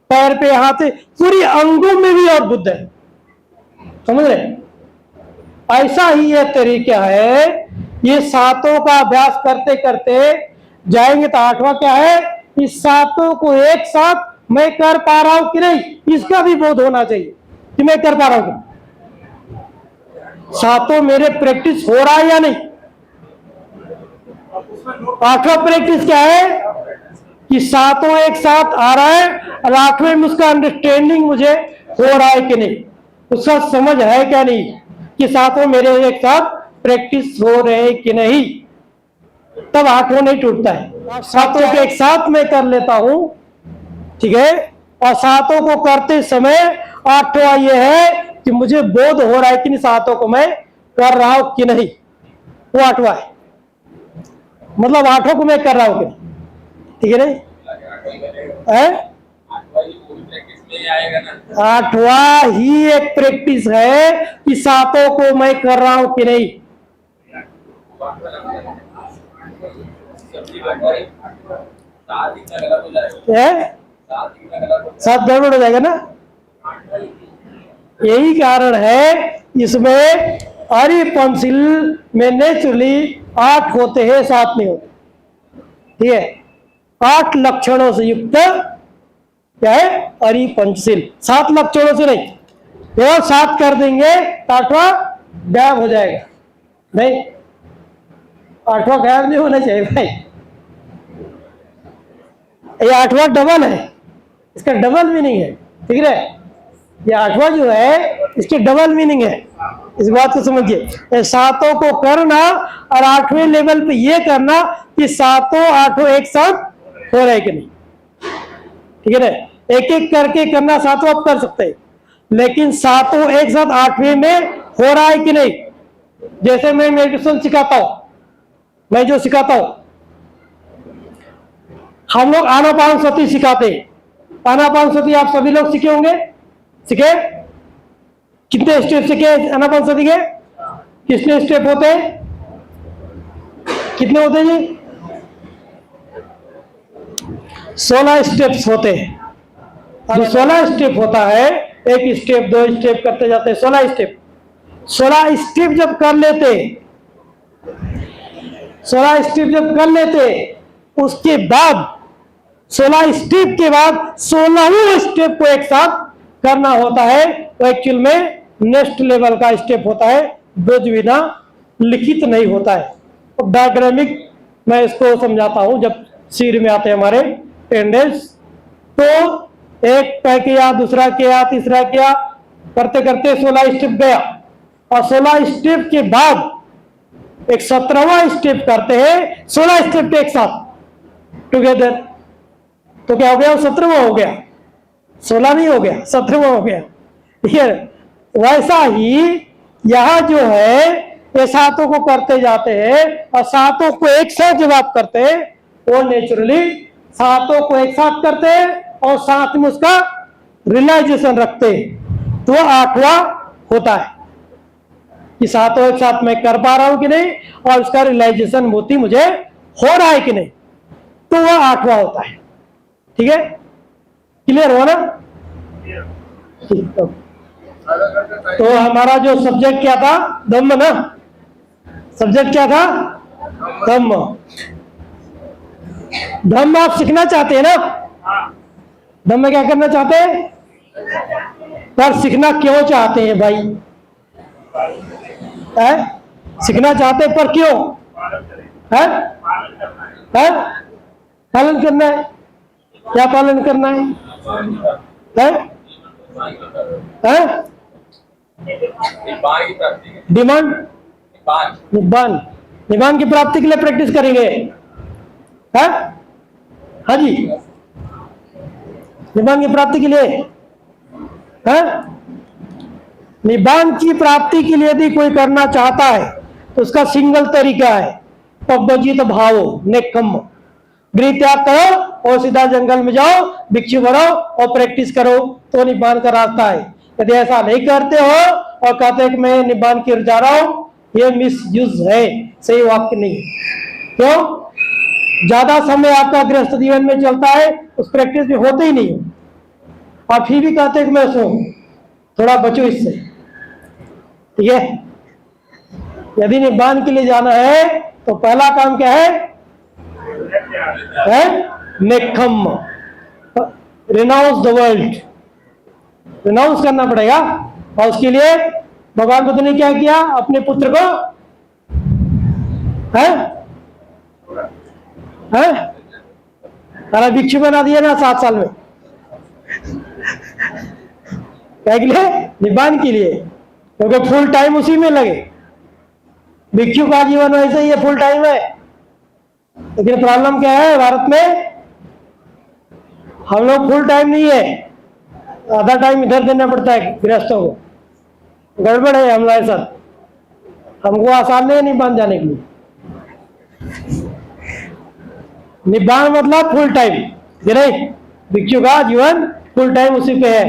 पैर पे हाथ पूरी अंगों में भी और बुद्ध है, समझ रहे। ऐसा ही ये तरीका है। ये सातों का अभ्यास करते करते जाएंगे तो आठवां क्या है, इस सातों को एक साथ मैं कर पा रहा हूं कि नहीं, इसका भी बोध होना चाहिए कि मैं कर पा रहा हूं, सातों मेरे प्रैक्टिस हो रहा है या नहीं। आठवां प्रैक्टिस क्या है कि सातों एक साथ आ रहा है, और आठवें में उसका अंडरस्टैंडिंग मुझे हो रहा है कि नहीं, उसका समझ है क्या नहीं कि सातों मेरे एक साथ प्रैक्टिस हो रहे हैं कि नहीं, तब आठवां नहीं टूटता है। सातों के एक साथ मैं कर लेता हूं, ठीक है, और सातों को करते समय आठवां ये है कि मुझे बोध हो रहा है कि नहीं, सातों को मैं कर रहा हूं कि नहीं, वो आठवां है। मतलब आठों को मैं कर रहा हूं कि नहीं, ठीक है नहीं है। आठवां ही एक प्रैक्टिस है कि सातों को मैं कर रहा हूं कि नहीं। सात गड़बड़ हो जाएगा ना। यही कारण है इसमें अरि पंचिल में नेचुरली 8 होते हैं, 7 नहीं होते, ठीक है। 8 लक्षणों से युक्त क्या है, अरि पंचशील। 7 लक्षणों से नहीं, केवल 7 कर देंगे तो 8वां गायब हो जाएगा। नहीं, 8वां गायब नहीं होना चाहिए भाई। ये 8वां डबल है, इसका डबल मीनिंग है, ठीक है। ये 8वां जो है इसकी डबल मीनिंग है, इस बात को समझिए। सातों को करना और 8वें लेवल पे ये करना कि सातों आठों एक साथ हो रहे कि नहीं, ठीक है ना। एक एक करके करना, सातों आप कर सकते हैं, लेकिन सातों एक साथ 8वें में हो रहा है कि नहीं। जैसे मैं मेडिटेशन सिखाता हूं, मैं जो सिखाता हूं, हम लोग आनापानसति सिखाते हैं। आनापानसति आप सभी लोग सीखे होंगे, सीखे? कितने स्टेप सीखे आनापानसति के? कितने स्टेप होते हैं, कितने होते हैं जी? 16 स्टेप्स होते हैं। जो 16 स्टेप होता है, एक स्टेप 2 स्टेप करते जाते हैं, 16 स्टेप। 16 स्टेप जब कर लेते, 16 स्टेप जब कर लेते, उसके बाद 16 स्टेप के बाद 16वें स्टेप को एक साथ करना होता है। वो एक्चुअल में नेक्स्ट लेवल का स्टेप होता है, जो बिना लिखित नहीं होता है। तो डायग्रामिक मैं इसको समझाता हूं। जब सीढ़ी में आते हैं हमारे टेंडेंस, तो एक तय किया, दूसरा किया, तीसरा किया, करते करते 16 स्टेप गया, और 16 स्टेप के बाद एक 17वां स्टेप करते हैं। 16 स्टेप एक साथ टुगेदर, तो क्या हो गया, 17वां हो गया, 16 नहीं हो गया, 17वां हो गया, ठीक है। वैसा ही यहां जो है, ये सातों को करते जाते हैं, और सातों को एक साथ जब आप करते हैं, वो नेचुरली सातों को एक साथ करते हैं और साथ में उसका रियलाइजेशन रखते हैं, तो 8वां होता है कि सातों एक साथ मैं कर पा रहा हूं कि नहीं, और उसका रियलाइजेशन मोती मुझे हो रहा है कि नहीं, तो वह 8वां होता है। ठीक है, क्लियर हुआ ना? ठीक। तो हमारा जो सब्जेक्ट क्या था, धम्म ना, सब्जेक्ट क्या था, धम्म। धम्म आप सीखना चाहते हैं ना? धम्म क्या करना चाहते हैं? पर सीखना क्यों चाहते हैं भाई? है? सीखना चाहते हैं पर क्यों? है? है? पालन करना है। क्या पालन करना है? है? है? डिमांड, निब्बान, निब्बान की प्राप्ति के लिए प्रैक्टिस करेंगे। है? हाँ जी, निब्बान की प्राप्ति के लिए है। निब्बान की प्राप्ति के लिए यदि कोई करना चाहता है तो उसका सिंगल तरीका है, पब्बजित भावो नेकम्म। गृह त्याग करो और सीधा जंगल में जाओ, भिक्षु बनो और प्रैक्टिस करो, तो निब्बान का रास्ता है। यदि ऐसा नहीं करते हो और कहते हैं कि मैं निब्बान की ओर जा रहा हूं, यह मिसयूज है, सही वाक्य नहीं है। क्यों? ज्यादा समय आपका गृहस्थ जीवन में चलता है, उस प्रैक्टिस में होते ही नहीं हो, और फिर भी कहते हैं कि मैं सो, थोड़ा बचो इससे। ठीक है, यदि निब्बान के लिए जाना है तो पहला काम क्या है? नेकम्म, रिनाउंस द वर्ल्ड, रिनाउंस करना पड़ेगा। और उसके लिए भगवान बुद्ध ने क्या किया? अपने पुत्र को है भिक्षु बना दिया ना 7 साल में। क्या के लिए? निब्बान के लिए, क्योंकि फुल टाइम उसी में लगे। भिक्षु का जीवन वैसे ही है, फुल टाइम है। लेकिन प्रॉब्लम क्या है भारत में? हम लोग फुल टाइम नहीं है, आधा टाइम इधर देना पड़ता है गृहस्थों को। गड़बड़ है हमारे साथ, हमको आसान नहीं है निब्बान जाने के लिए। निब्बान मतलब फुल टाइम, नहीं, भिक्षु का जीवन फुल टाइम उसी पे है।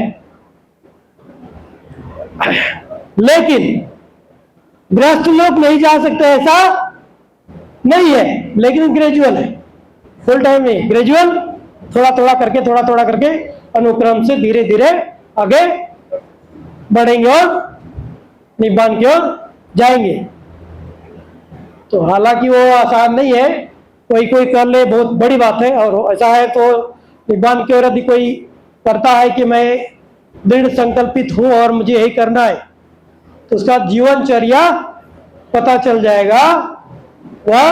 लेकिन गृहस्थ लोग नहीं जा सकते, ऐसा नहीं है, लेकिन ग्रेजुअल है, फुल टाइम नहीं, ग्रेजुअल, थोड़ा थोड़ा करके अनुक्रम से धीरे धीरे आगे बढ़ेंगे और निब्बान की ओर जाएंगे। तो हालांकि वो आसान नहीं है, कोई कोई कर ले बहुत बड़ी बात है। और ऐसा है तो निब्बान की ओर यदि कोई करता है कि मैं दृढ़ संकल्पित हूं और मुझे यही करना है, तो उसका जीवनचर्या पता चल जाएगा। वह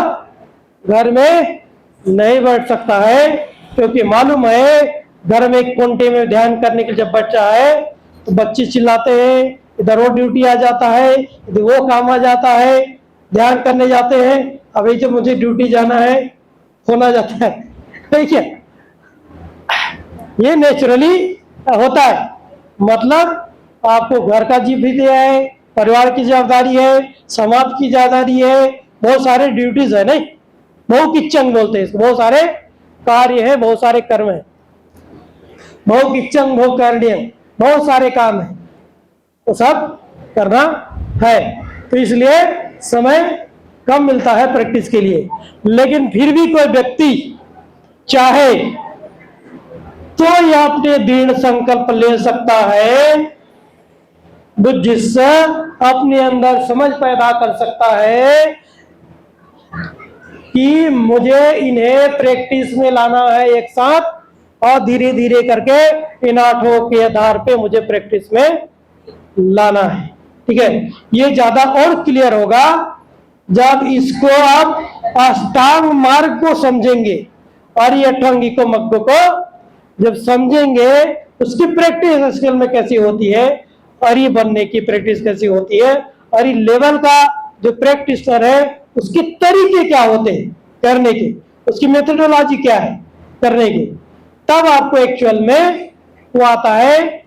घर में नहीं बैठ सकता है, क्योंकि मालूम है घर में कोंटे में ध्यान करने के जब बच्चा है तो बच्चे चिल्लाते हैं, इधर वो ड्यूटी आ जाता है, इधर वो काम आ जाता है, ध्यान करने जाते हैं, अभी जब मुझे ड्यूटी जाना है फोन आ जाता है। ठीक है, ये नेचुरली होता है। मतलब आपको घर का जिम्मेदारी है, परिवार की जवाबदारी है, समाज की जवाबदारी है, बहुत सारे ड्यूटीज है, नहीं, बहु किच्चंग बोलते हैं इसको, बहुत सारे कार्य है, बहुत सारे कर्म है, बहु किच्चंग बहु कार्य, बहुत सारे काम है, तो सब करना है। तो इसलिए समय कम मिलता है प्रैक्टिस के लिए। लेकिन फिर भी कोई व्यक्ति चाहे तो यह अपने दृढ़ संकल्प ले सकता है, जिससे अपने अंदर समझ पैदा कर सकता है कि मुझे इन्हें प्रैक्टिस में लाना है एक साथ, और धीरे धीरे करके इन 8 के आधार पे मुझे प्रैक्टिस में लाना है। ठीक है, ये ज्यादा और क्लियर होगा जब इसको आप अष्टांग मार्ग को समझेंगे और ये अष्टांगिको मग्गो को जब समझेंगे, उसकी प्रैक्टिस स्किल में कैसी होती है, और ये बनने की प्रैक्टिस कैसी होती है, और ये लेवल का जो प्रैक्टिसर है उसके तरीके क्या होते हैं करने के, उसकी मेथोडोलॉजी क्या है करने की, तब आपको एक्चुअल में वो आता है।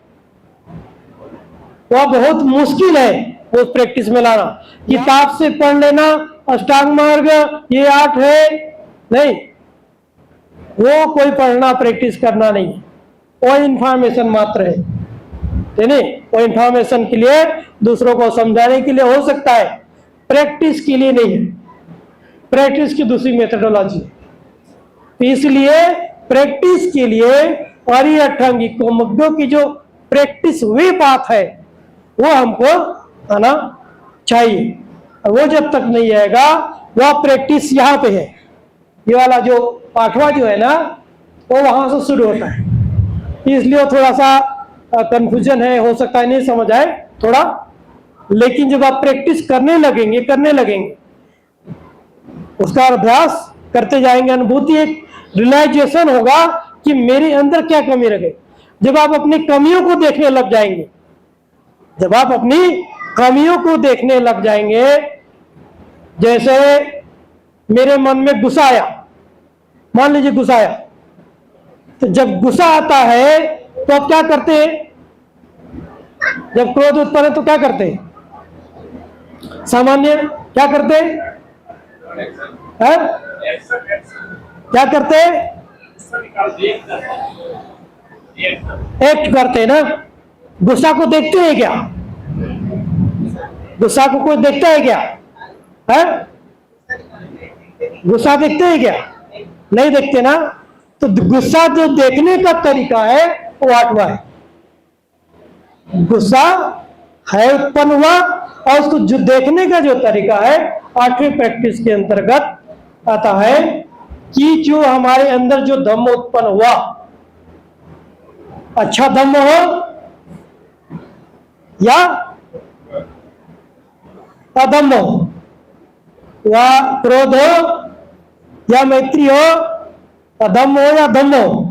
वह बहुत मुश्किल है वो प्रैक्टिस में लाना। किताब से पढ़ लेना अष्टांग मार्ग ये 8 है, नहीं, वो कोई पढ़ना प्रैक्टिस करना नहीं है। वो इंफॉर्मेशन मात्र है, नहीं, वो इंफॉर्मेशन के लिए, दूसरों को समझाने के लिए हो सकता है, प्रैक्टिस के लिए नहीं है। प्रैक्टिस की दूसरी मेथोडोलॉजी है। इसलिए प्रैक्टिस के लिए परिअष्टांगिक कौमुद्यों की जो प्रैक्टिस हुई बात है वो हमको आना चाहिए। वो जब तक नहीं आएगा, वह प्रैक्टिस यहाँ पे है, ये वाला जो पाठवा जो है ना, वो वहां से शुरू होता है। इसलिए थोड़ा सा कंफ्यूजन है, हो सकता है नहीं समझ आए थोड़ा, लेकिन जब आप प्रैक्टिस करने लगेंगे उसका अभ्यास करते जाएंगे, अनुभूति, एक रियलाइजेशन होगा कि मेरे अंदर क्या कमी रह गई। जब आप अपनी कमियों को देखने लग जाएंगे, जब आप अपनी कमियों को देखने लग जाएंगे, जैसे मेरे मन में गुस्सा आया, मान लीजिए गुस्सा आया, तो जब गुस्सा आता है तो आप क्या करते हैं? जब क्रोध उत्पन्न है तो क्या करते हैं? सामान्य क्या करते हैं? क्या करते हैं? एक्ट करते हैं ना। गुस्सा को देखते हैं क्या? गुस्सा को कोई देखता है क्या? है? गुस्सा देखते हैं क्या? नहीं देखते ना। तो गुस्सा जो देखने का तरीका है वो आठवां है। गुस्सा है उत्पन्न हुआ और उसको जो देखने का जो तरीका है आठवीं प्रैक्टिस के अंतर्गत आता है कि जो हमारे अंदर जो धम्म उत्पन्न हुआ, अच्छा धम्म हो या अधम्म हो, या क्रोध हो या मैत्री हो, अधम्म हो या धम्म हो,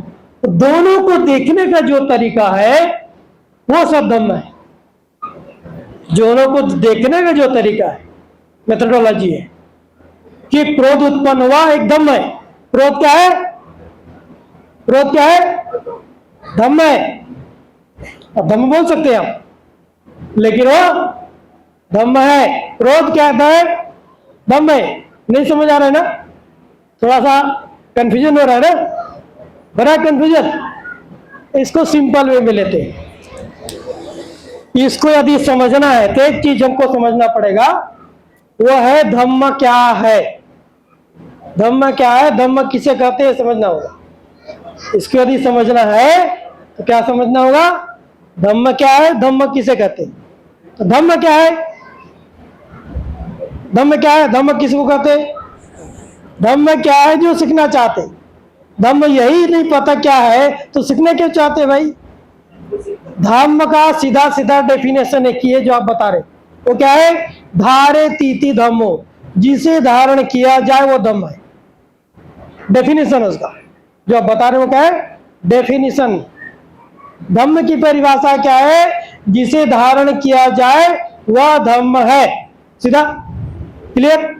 तो दोनों को देखने का जो तरीका है वो सब धम्म है। दोनों को देखने का जो तरीका है, मेथोडोलॉजी है कि क्रोध उत्पन्न हुआ, एक धम्म है। क्रोध क्या है? क्रोध क्या है? धम्म है। अब धम्म बोल सकते हैं आप, लेकिन वो धम्म है। क्रोध क्या है? धम्म है। नहीं समझ आ रहा है ना? थोड़ा सा कंफ्यूजन हो रहा है ना? बड़ा कंफ्यूजन। इसको सिंपल वे में लेते हैं। इसको यदि समझना है तो एक चीज हमको समझना पड़ेगा, वो है धम्म क्या है। धम्म क्या है, धम्म किसे कहते हैं समझना होगा। इसको यदि समझना है तो क्या समझना होगा? धम्म क्या है, धम्म किसे कहते हैं। तो धम्म क्या है? धम्म क्या है? धम्म किसको कहते हैं? धम्म क्या है? जो सीखना चाहते। धम्म यही नहीं पता क्या है तो सीखने क्यों चाहते भाई? धम्म का सीधा सीधा डेफिनेशन एक ही है जो आप बता रहे, वो क्या है? धारे तीति धम्मो, जिसे धारण किया जाए वो धम्म है। डेफिनेशन उसका जो आप बता रहे हो क्या है? डेफिनेशन। धम्म की परिभाषा क्या है? जिसे धारण किया जाए वह धम्म है। सीधा क्लियर?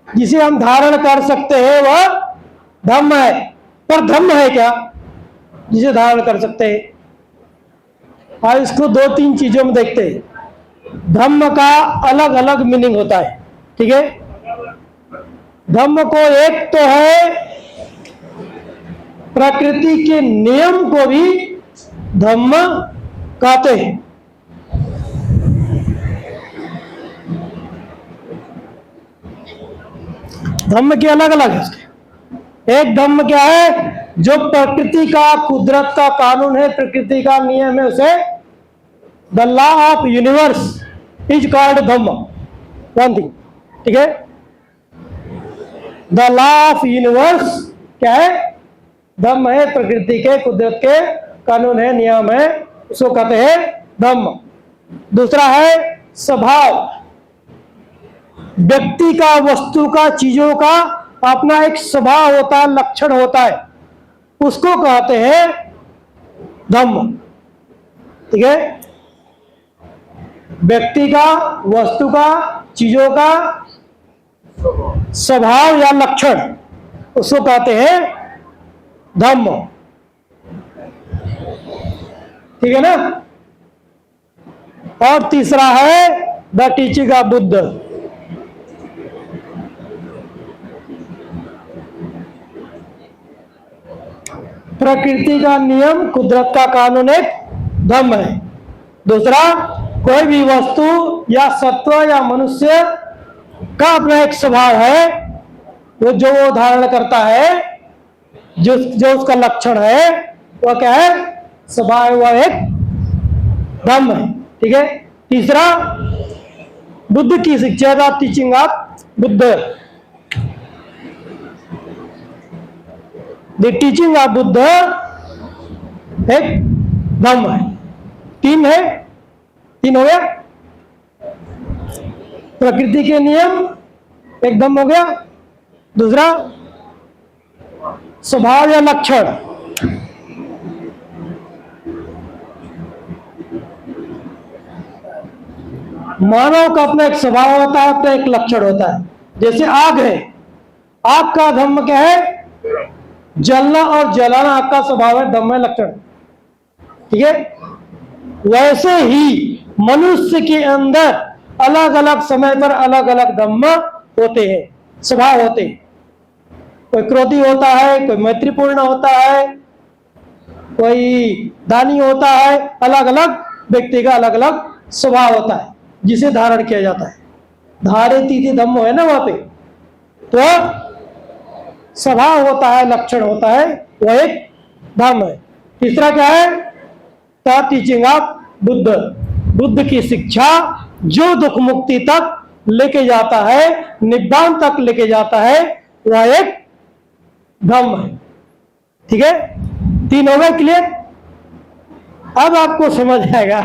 जिसे हम धारण कर सकते हैं वह धम्म है। पर धम्म है क्या जिसे धारण कर सकते हैं? और इसको दो तीन चीजों में देखते हैं। धम्म का अलग अलग मीनिंग होता है, ठीक है? धम्म को एक तो है प्रकृति के नियम को भी धम्म कहते हैं। धम्म के अलग अलग है। एक धम्म क्या है? जो प्रकृति का, कुदरत का कानून है, प्रकृति का नियम है, उसे the law of universe is called Dhamma. One thing, ठीक है? द लॉ ऑफ यूनिवर्स क्या है? धम्म है। प्रकृति के, कुदरत के कानून है, नियम है, उसको कहते हैं धम्म। दूसरा है स्वभाव। व्यक्ति का, वस्तु का, चीजों का अपना एक स्वभाव होता है, लक्षण होता है, उसको कहते हैं धम्म, ठीक है? व्यक्ति का, वस्तु का, चीजों का स्वभाव या लक्षण, उसको कहते हैं धम्म, ठीक है ना? और तीसरा है द टीचिंग ऑफ बुद्ध। प्रकृति का नियम, कुदरत का कानून एक धम्म है। दूसरा, कोई भी वस्तु या सत्व या मनुष्य का अपना एक स्वभाव है, वो जो वो धारण करता है, जो उसका लक्षण है, वह क्या है? स्वभाव, वह एक धम्म है। ठीक है। तीसरा, बुद्ध की शिक्षा का teaching of Buddha, the teaching of Buddha एक धम्म है। तीन है, तीन हो गया। प्रकृति के नियम एक धम्म हो गया। दूसरा, स्वभाव या लक्षण, मानव का अपना एक स्वभाव होता है, अपना एक लक्षण होता है। जैसे आग है, आग का धम्म क्या है? जलना और जलाना आग का स्वभाव है, धम्म है, लक्षण। ठीक है। वैसे ही मनुष्य के अंदर अलग अलग समय पर अलग अलग धम्म होते हैं, स्वभाव होते हैं। कोई क्रोधी होता है, कोई मैत्रीपूर्ण होता है, कोई दानी होता है। अलग अलग व्यक्ति का अलग अलग स्वभाव होता है, जिसे धारण किया जाता है। धारित इति धम्मो है ना वहां पे, तो स्वभाव होता है, लक्षण होता है, वह एक धम्म है। तीसरा क्या है? The teaching of Buddha, Buddha की शिक्षा जो दुख मुक्ति तक लेके जाता है, निब्बान तक लेके जाता है, वह एक धम्म है। ठीक है। तीन हो गए क्लियर? अब आपको समझ आएगा।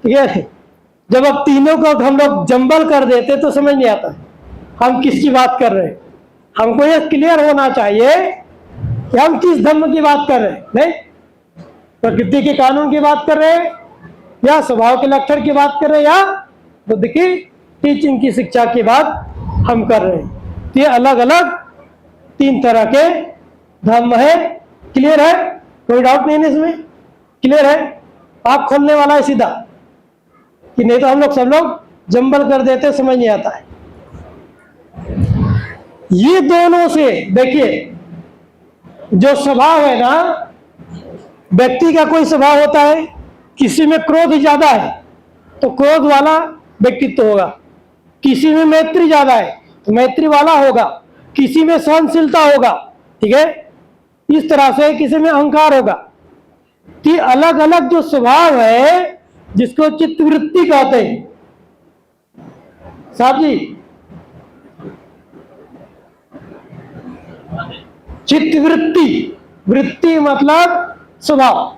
ठीक है। जब अब तीनों को हम लोग जंबल कर देते तो समझ नहीं आता हम किसकी बात कर रहे हैं। हमको यह क्लियर होना चाहिए कि हम किस धम्म की बात कर रहे हैं। नहीं, प्रकृति के कानून की बात कर रहे हैं, या स्वभाव के लक्षण की बात कर रहे हैं, या बुद्ध की टीचिंग की शिक्षा की बात हम कर रहे हैं। ये अलग अलग तीन तरह के धम्म है। क्लियर है? कोई डाउट नहीं है इसमें? क्लियर है? आप खोलने वाला है सीधा, कि नहीं तो हम लोग सब लोग जंबल कर देते, समझ नहीं आता है। ये दोनों से देखिए, जो स्वभाव है ना, व्यक्ति का कोई स्वभाव होता है, किसी में क्रोध ज्यादा है तो क्रोध वाला व्यक्तित्व होगा, किसी में मैत्री ज्यादा है तो मैत्री वाला होगा, किसी में सहनशीलता होगा। ठीक है। इस तरह से किसी में अहंकार होगा। कि अलग अलग जो स्वभाव है, जिसको चित्तवृत्ति कहते हैं। साहब जी, चित्तवृत्ति, वृत्ति मतलब स्वभाव।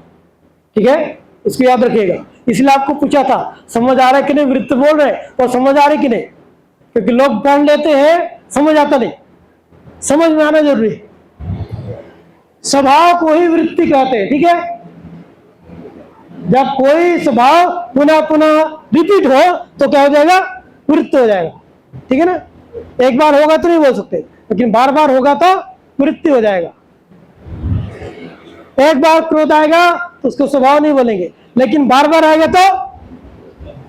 ठीक है, इसको याद रखिएगा। इसलिए आपको पूछा था समझ आ रहा है कि नहीं, वृत्त बोल रहे और समझ आ रहे कि नहीं, क्योंकि लोग पढ़ लेते हैं, समझ आता नहीं। समझ में आना जरूरी है। स्वभाव को ही वृत्ति कहते हैं। ठीक है। जब कोई स्वभाव पुनः पुनः रिपीट हो तो क्या हो जाएगा? वृत्त हो जाएगा। ठीक है ना। एक बार होगा तो नहीं बोल सकते, लेकिन बार बार होगा तो वृत्ति हो जाएगा। एक बार क्रोध आएगा तो उसको स्वभाव नहीं बोलेंगे, लेकिन बार बार आएगा तो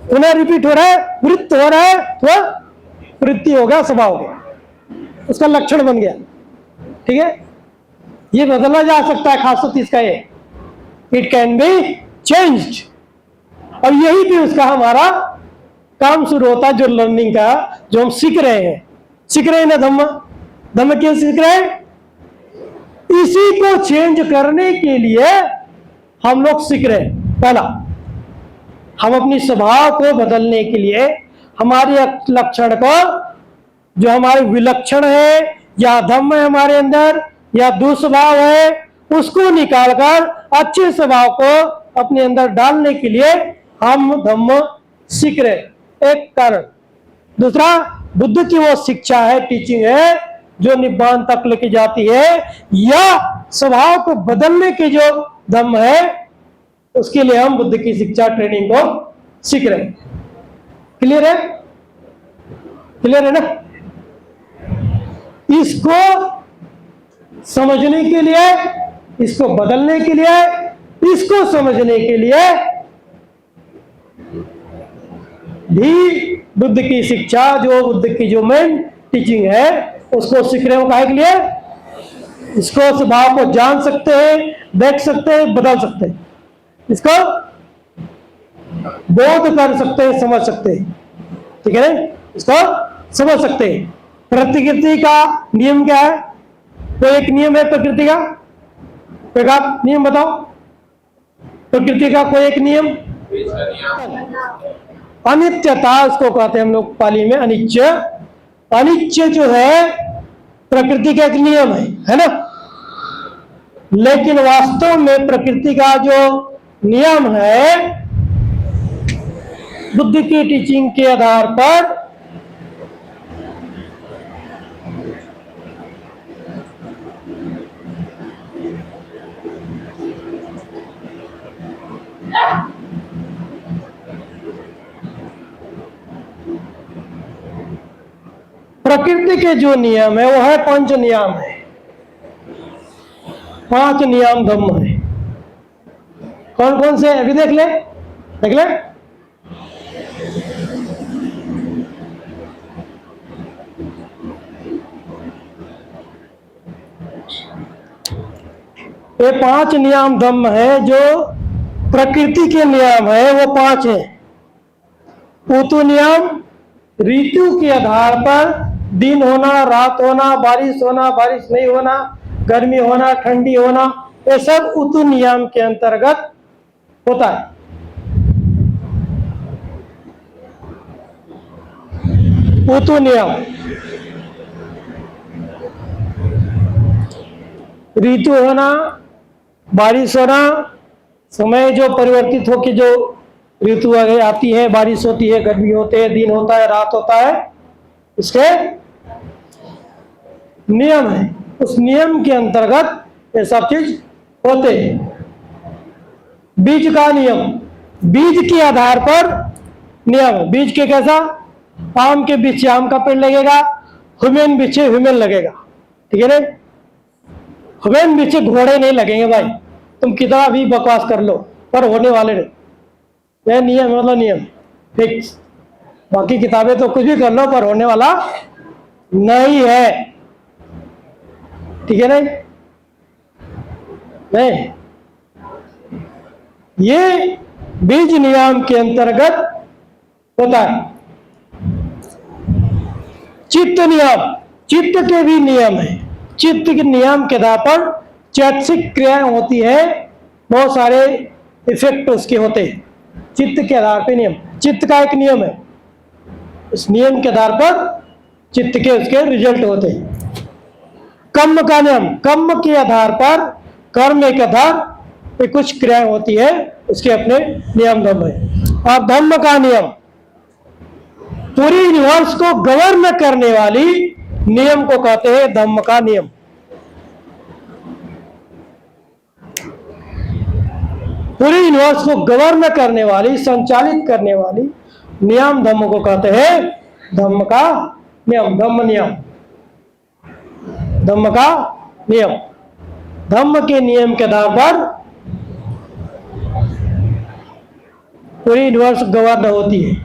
पुनः रिपीट हो रहा है, वृत्त हो रहा है, तो वृत्ति हो गया, स्वभाव हो गया, उसका लक्षण बन गया। ठीक है। ये बदला जा सकता है, खासियत इसका ये, इट कैन बी चेंज्ड। और यही भी उसका हमारा काम शुरू होता है, जो लर्निंग का, जो हम सीख रहे हैं ना। धम्म क्यों सीख रहे हैं? इसी को चेंज करने के लिए हम लोग सीख रहे हैं। पहला, हम अपनी स्वभाव को बदलने के लिए, हमारे लक्षण को, जो हमारे विलक्षण है या धम्म है हमारे अंदर, या दुस्वभाव है, उसको निकालकर अच्छे स्वभाव को अपने अंदर डालने के लिए हम धम्म सीख रहे। एक कारण। दूसरा, बुद्ध की वो शिक्षा है, टीचिंग है, जो निब्बान तक लेके जाती है, या स्वभाव को बदलने के जो धम्म है, उसके लिए हम बुद्ध की शिक्षा, ट्रेनिंग को सीख रहे हैं। क्लियर है? क्लियर है ना? इसको समझने के लिए, इसको बदलने के लिए, इसको समझने के लिए भी बुद्ध की शिक्षा, जो बुद्ध की जो मेन टीचिंग है, उसको सीख रहे हो। काहे के लिए? इसको स्वभाव को जान सकते हैं, देख सकते हैं, बदल सकते हैं, इसको बोध कर सकते हैं, समझ सकते हैं, ठीक है ना, इसको समझ सकते हैं। प्रकृति का नियम क्या है? कोई एक नियम है प्रकृति का, एक आप नियम बताओ प्रकृति का, कोई एक नियम। अनित्यता उसको कहते हैं हम लोग पाली में, अनित्य। अनित्य जो है प्रकृति का एक नियम है ना, लेकिन वास्तव में प्रकृति का जो नियम है बुद्धि की टीचिंग के आधार पर प्रकृति के जो नियम है वो है पंच नियम है, 5 नियम धम्म है। कौन कौन से अभी देख ले, देख ले। ये 5 नियम धम्म है, जो प्रकृति के नियम है वो 5 है। ऋतु नियम, ऋतु के आधार पर दिन होना, रात होना, बारिश होना, बारिश नहीं होना, गर्मी होना, ठंडी होना, ये सब ऋतु नियम के अंतर्गत होता है। ऋतु नियम, ऋतु होना, बारिश होना, समय जो परिवर्तित होकर जो ऋतु आती है, बारिश होती है, गर्मी होती है, दिन होता है, रात होता है, इसके नियम है। उस नियम के अंतर्गत ये सब चीज होते हैं। बीज का नियम, बीज के आधार पर नियम है। बीज के कैसा? आम के बीच आम का पेड़ लगेगा, हुमेन बीचे हुमेन लगेगा, ठीक है ना। हुमेन बीचे घोड़े नहीं लगेंगे भाई, तुम कितना भी बकवास कर लो, पर होने वाले नहीं। यह नियम मतलब नियम फिक्स। बाकी किताबें तो कुछ भी कर लो, पर होने वाला नहीं है, ठीक है ना। नहीं, ये बीज नियम के अंतर्गत होता है। चित्त नियम, चित्त के भी नियम है। चित्त के नियम के आधार पर चैतसिक क्रियाएं होती है, बहुत सारे इफेक्ट उसके होते हैं। चित्त के आधार पर नियम, चित्त का एक नियम है, इस नियम के आधार पर चित्त के उसके रिजल्ट होते हैं। कर्म का नियम, कर्म के आधार पर, कर्म एक आधार पे कुछ क्रियाएं होती है, उसके अपने नियम धर्म है। और धम्म का नियम, पूरी यूनिवर्स को गवर्न करने वाली नियम को कहते हैं धम्म का नियम। पूरी यूनिवर्स को गवर्न करने वाली, संचालित करने वाली नियम धम्म को कहते हैं धम्म का नियम, धम्म नियम, धम्म का नियम। धम्म के नियम के आधार पर पूरी यूनिवर्स गवर्न होती है।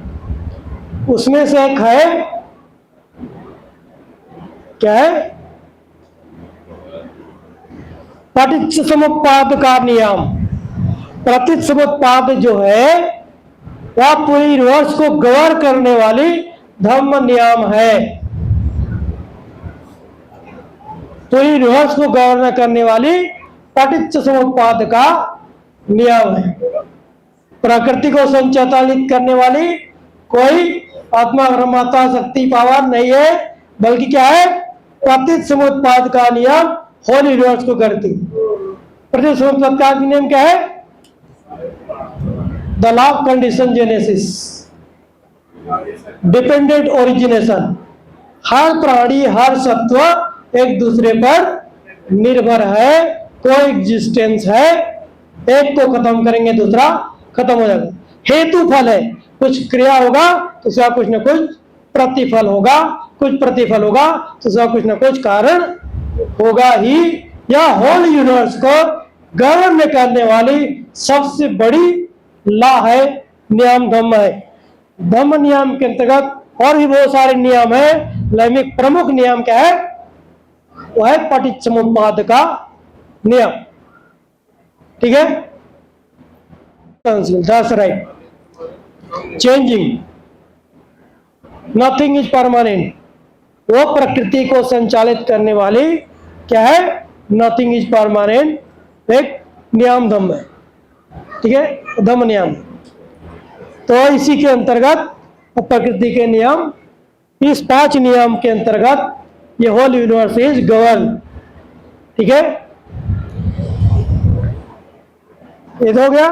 उसमें से एक है, क्या है? पटिच्च समुत्पाद का नियम। पटिच्च समुत्पाद जो है वह पूरी यूनिवर्स को गवर्न करने वाली धम्म नियम है। पूरी यूनिवर्स को गवर्न करने वाली पटिच्च समुत्पाद का नियम है। प्रकृति को संचालित करने वाली कोई आत्मा, ब्रह्मात्मा, शक्ति, पावर नहीं है, बल्कि क्या है? पटिच्च समुत्पाद का नियम होल यूनिवर्स को करती। पटिच्च समुत्पाद का नियम क्या है? The law of condition genesis, dependent origination. हर प्राणी, हर सत्व एक दूसरे पर निर्भर है, कोई एग्जिस्टेंस है। एक को खत्म करेंगे दूसरा खत्म हो जाएगा। हेतु फल है, कुछ क्रिया होगा तो उसका कुछ न कुछ प्रतिफल होगा, कुछ प्रतिफल होगा तो उसका कुछ न कुछ कारण होगा ही। यह होल यूनिवर्स को गवर्न करने वाली सबसे बड़ी लॉ है, नियम धम्म है। धम्म नियम के अंतर्गत और भी बहुत सारे नियम है, लेकिन प्रमुख नियम क्या है? वो है पटिच्चसमुप्पाद का नियम। ठीक है, that's right. Changing, nothing is permanent. वो प्रकृति को संचालित करने वाली क्या है, नथिंग इज परमानेंट, एक नियम धम्म है। ठीक है, धम्म नियम। तो इसी के अंतर्गत प्रकृति के नियम, इस 5 नियम के अंतर्गत ये होल यूनिवर्स इज गवर्न। ठीक है, ये तो हो गया।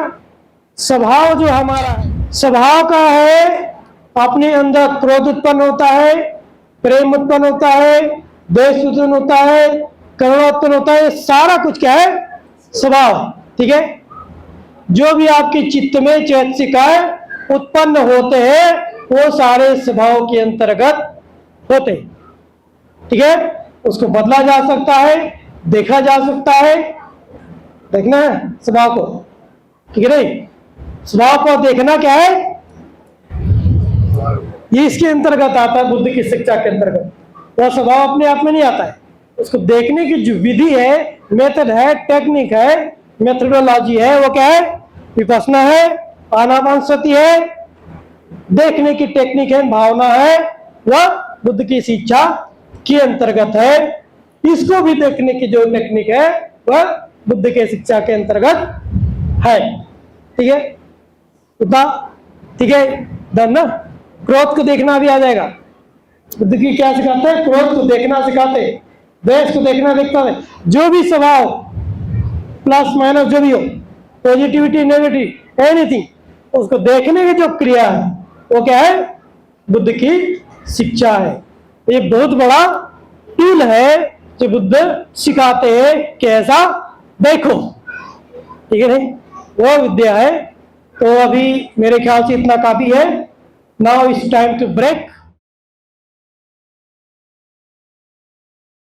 स्वभाव जो हमारा स्वभाव का है, अपने अंदर क्रोध उत्पन्न होता है, प्रेम उत्पन्न होता है, द्वेष उत्पन्न होता है, करुणा उत्पन्न होता है, सारा कुछ क्या है, स्वभाव। ठीक है, जो भी आपके चित्त में चैतसिकाएं उत्पन्न होते हैं वो सारे स्वभाव के अंतर्गत होते हैं। ठीक है, उसको बदला जा सकता है, देखा जा सकता है, देखना है स्वभाव को। ठीक है नहीं, स्वभाव को देखना क्या है, ये इसके अंतर्गत आता है, बुद्ध की शिक्षा के अंतर्गत। वह स्वभाव अपने आप में नहीं आता है, उसको देखने की जो विधि है, मेथड है, टेक्निक है, मेथडोलॉजी है, वो क्या है, विपස්සना है, आनापानसति है, देखने की टेक्निक है, भावना है, वह बुद्ध की शिक्षा के अंतर्गत है। इसको भी देखने की जो टेक्निक है वह बुद्ध के शिक्षा के अंतर्गत है। ठीक है, ठीक है, डन ना। क्रोध को देखना भी आ जाएगा। बुद्ध की क्या सिखाते हैं, क्रोध को देखना सिखाते, द्वेष को देखना देखता है। जो भी स्वभाव प्लस माइनस जो भी हो, पॉजिटिविटी नेगेटिव एनीथिंग, उसको देखने की जो क्रिया है वो क्या है, बुद्ध की शिक्षा है। ये बहुत बड़ा टूल है जो बुद्ध सिखाते हैं कि ऐसा देखो। ठीक है नहीं, वो विद्या है। तो अभी मेरे ख्याल से इतना काफी है। Now it's time to break.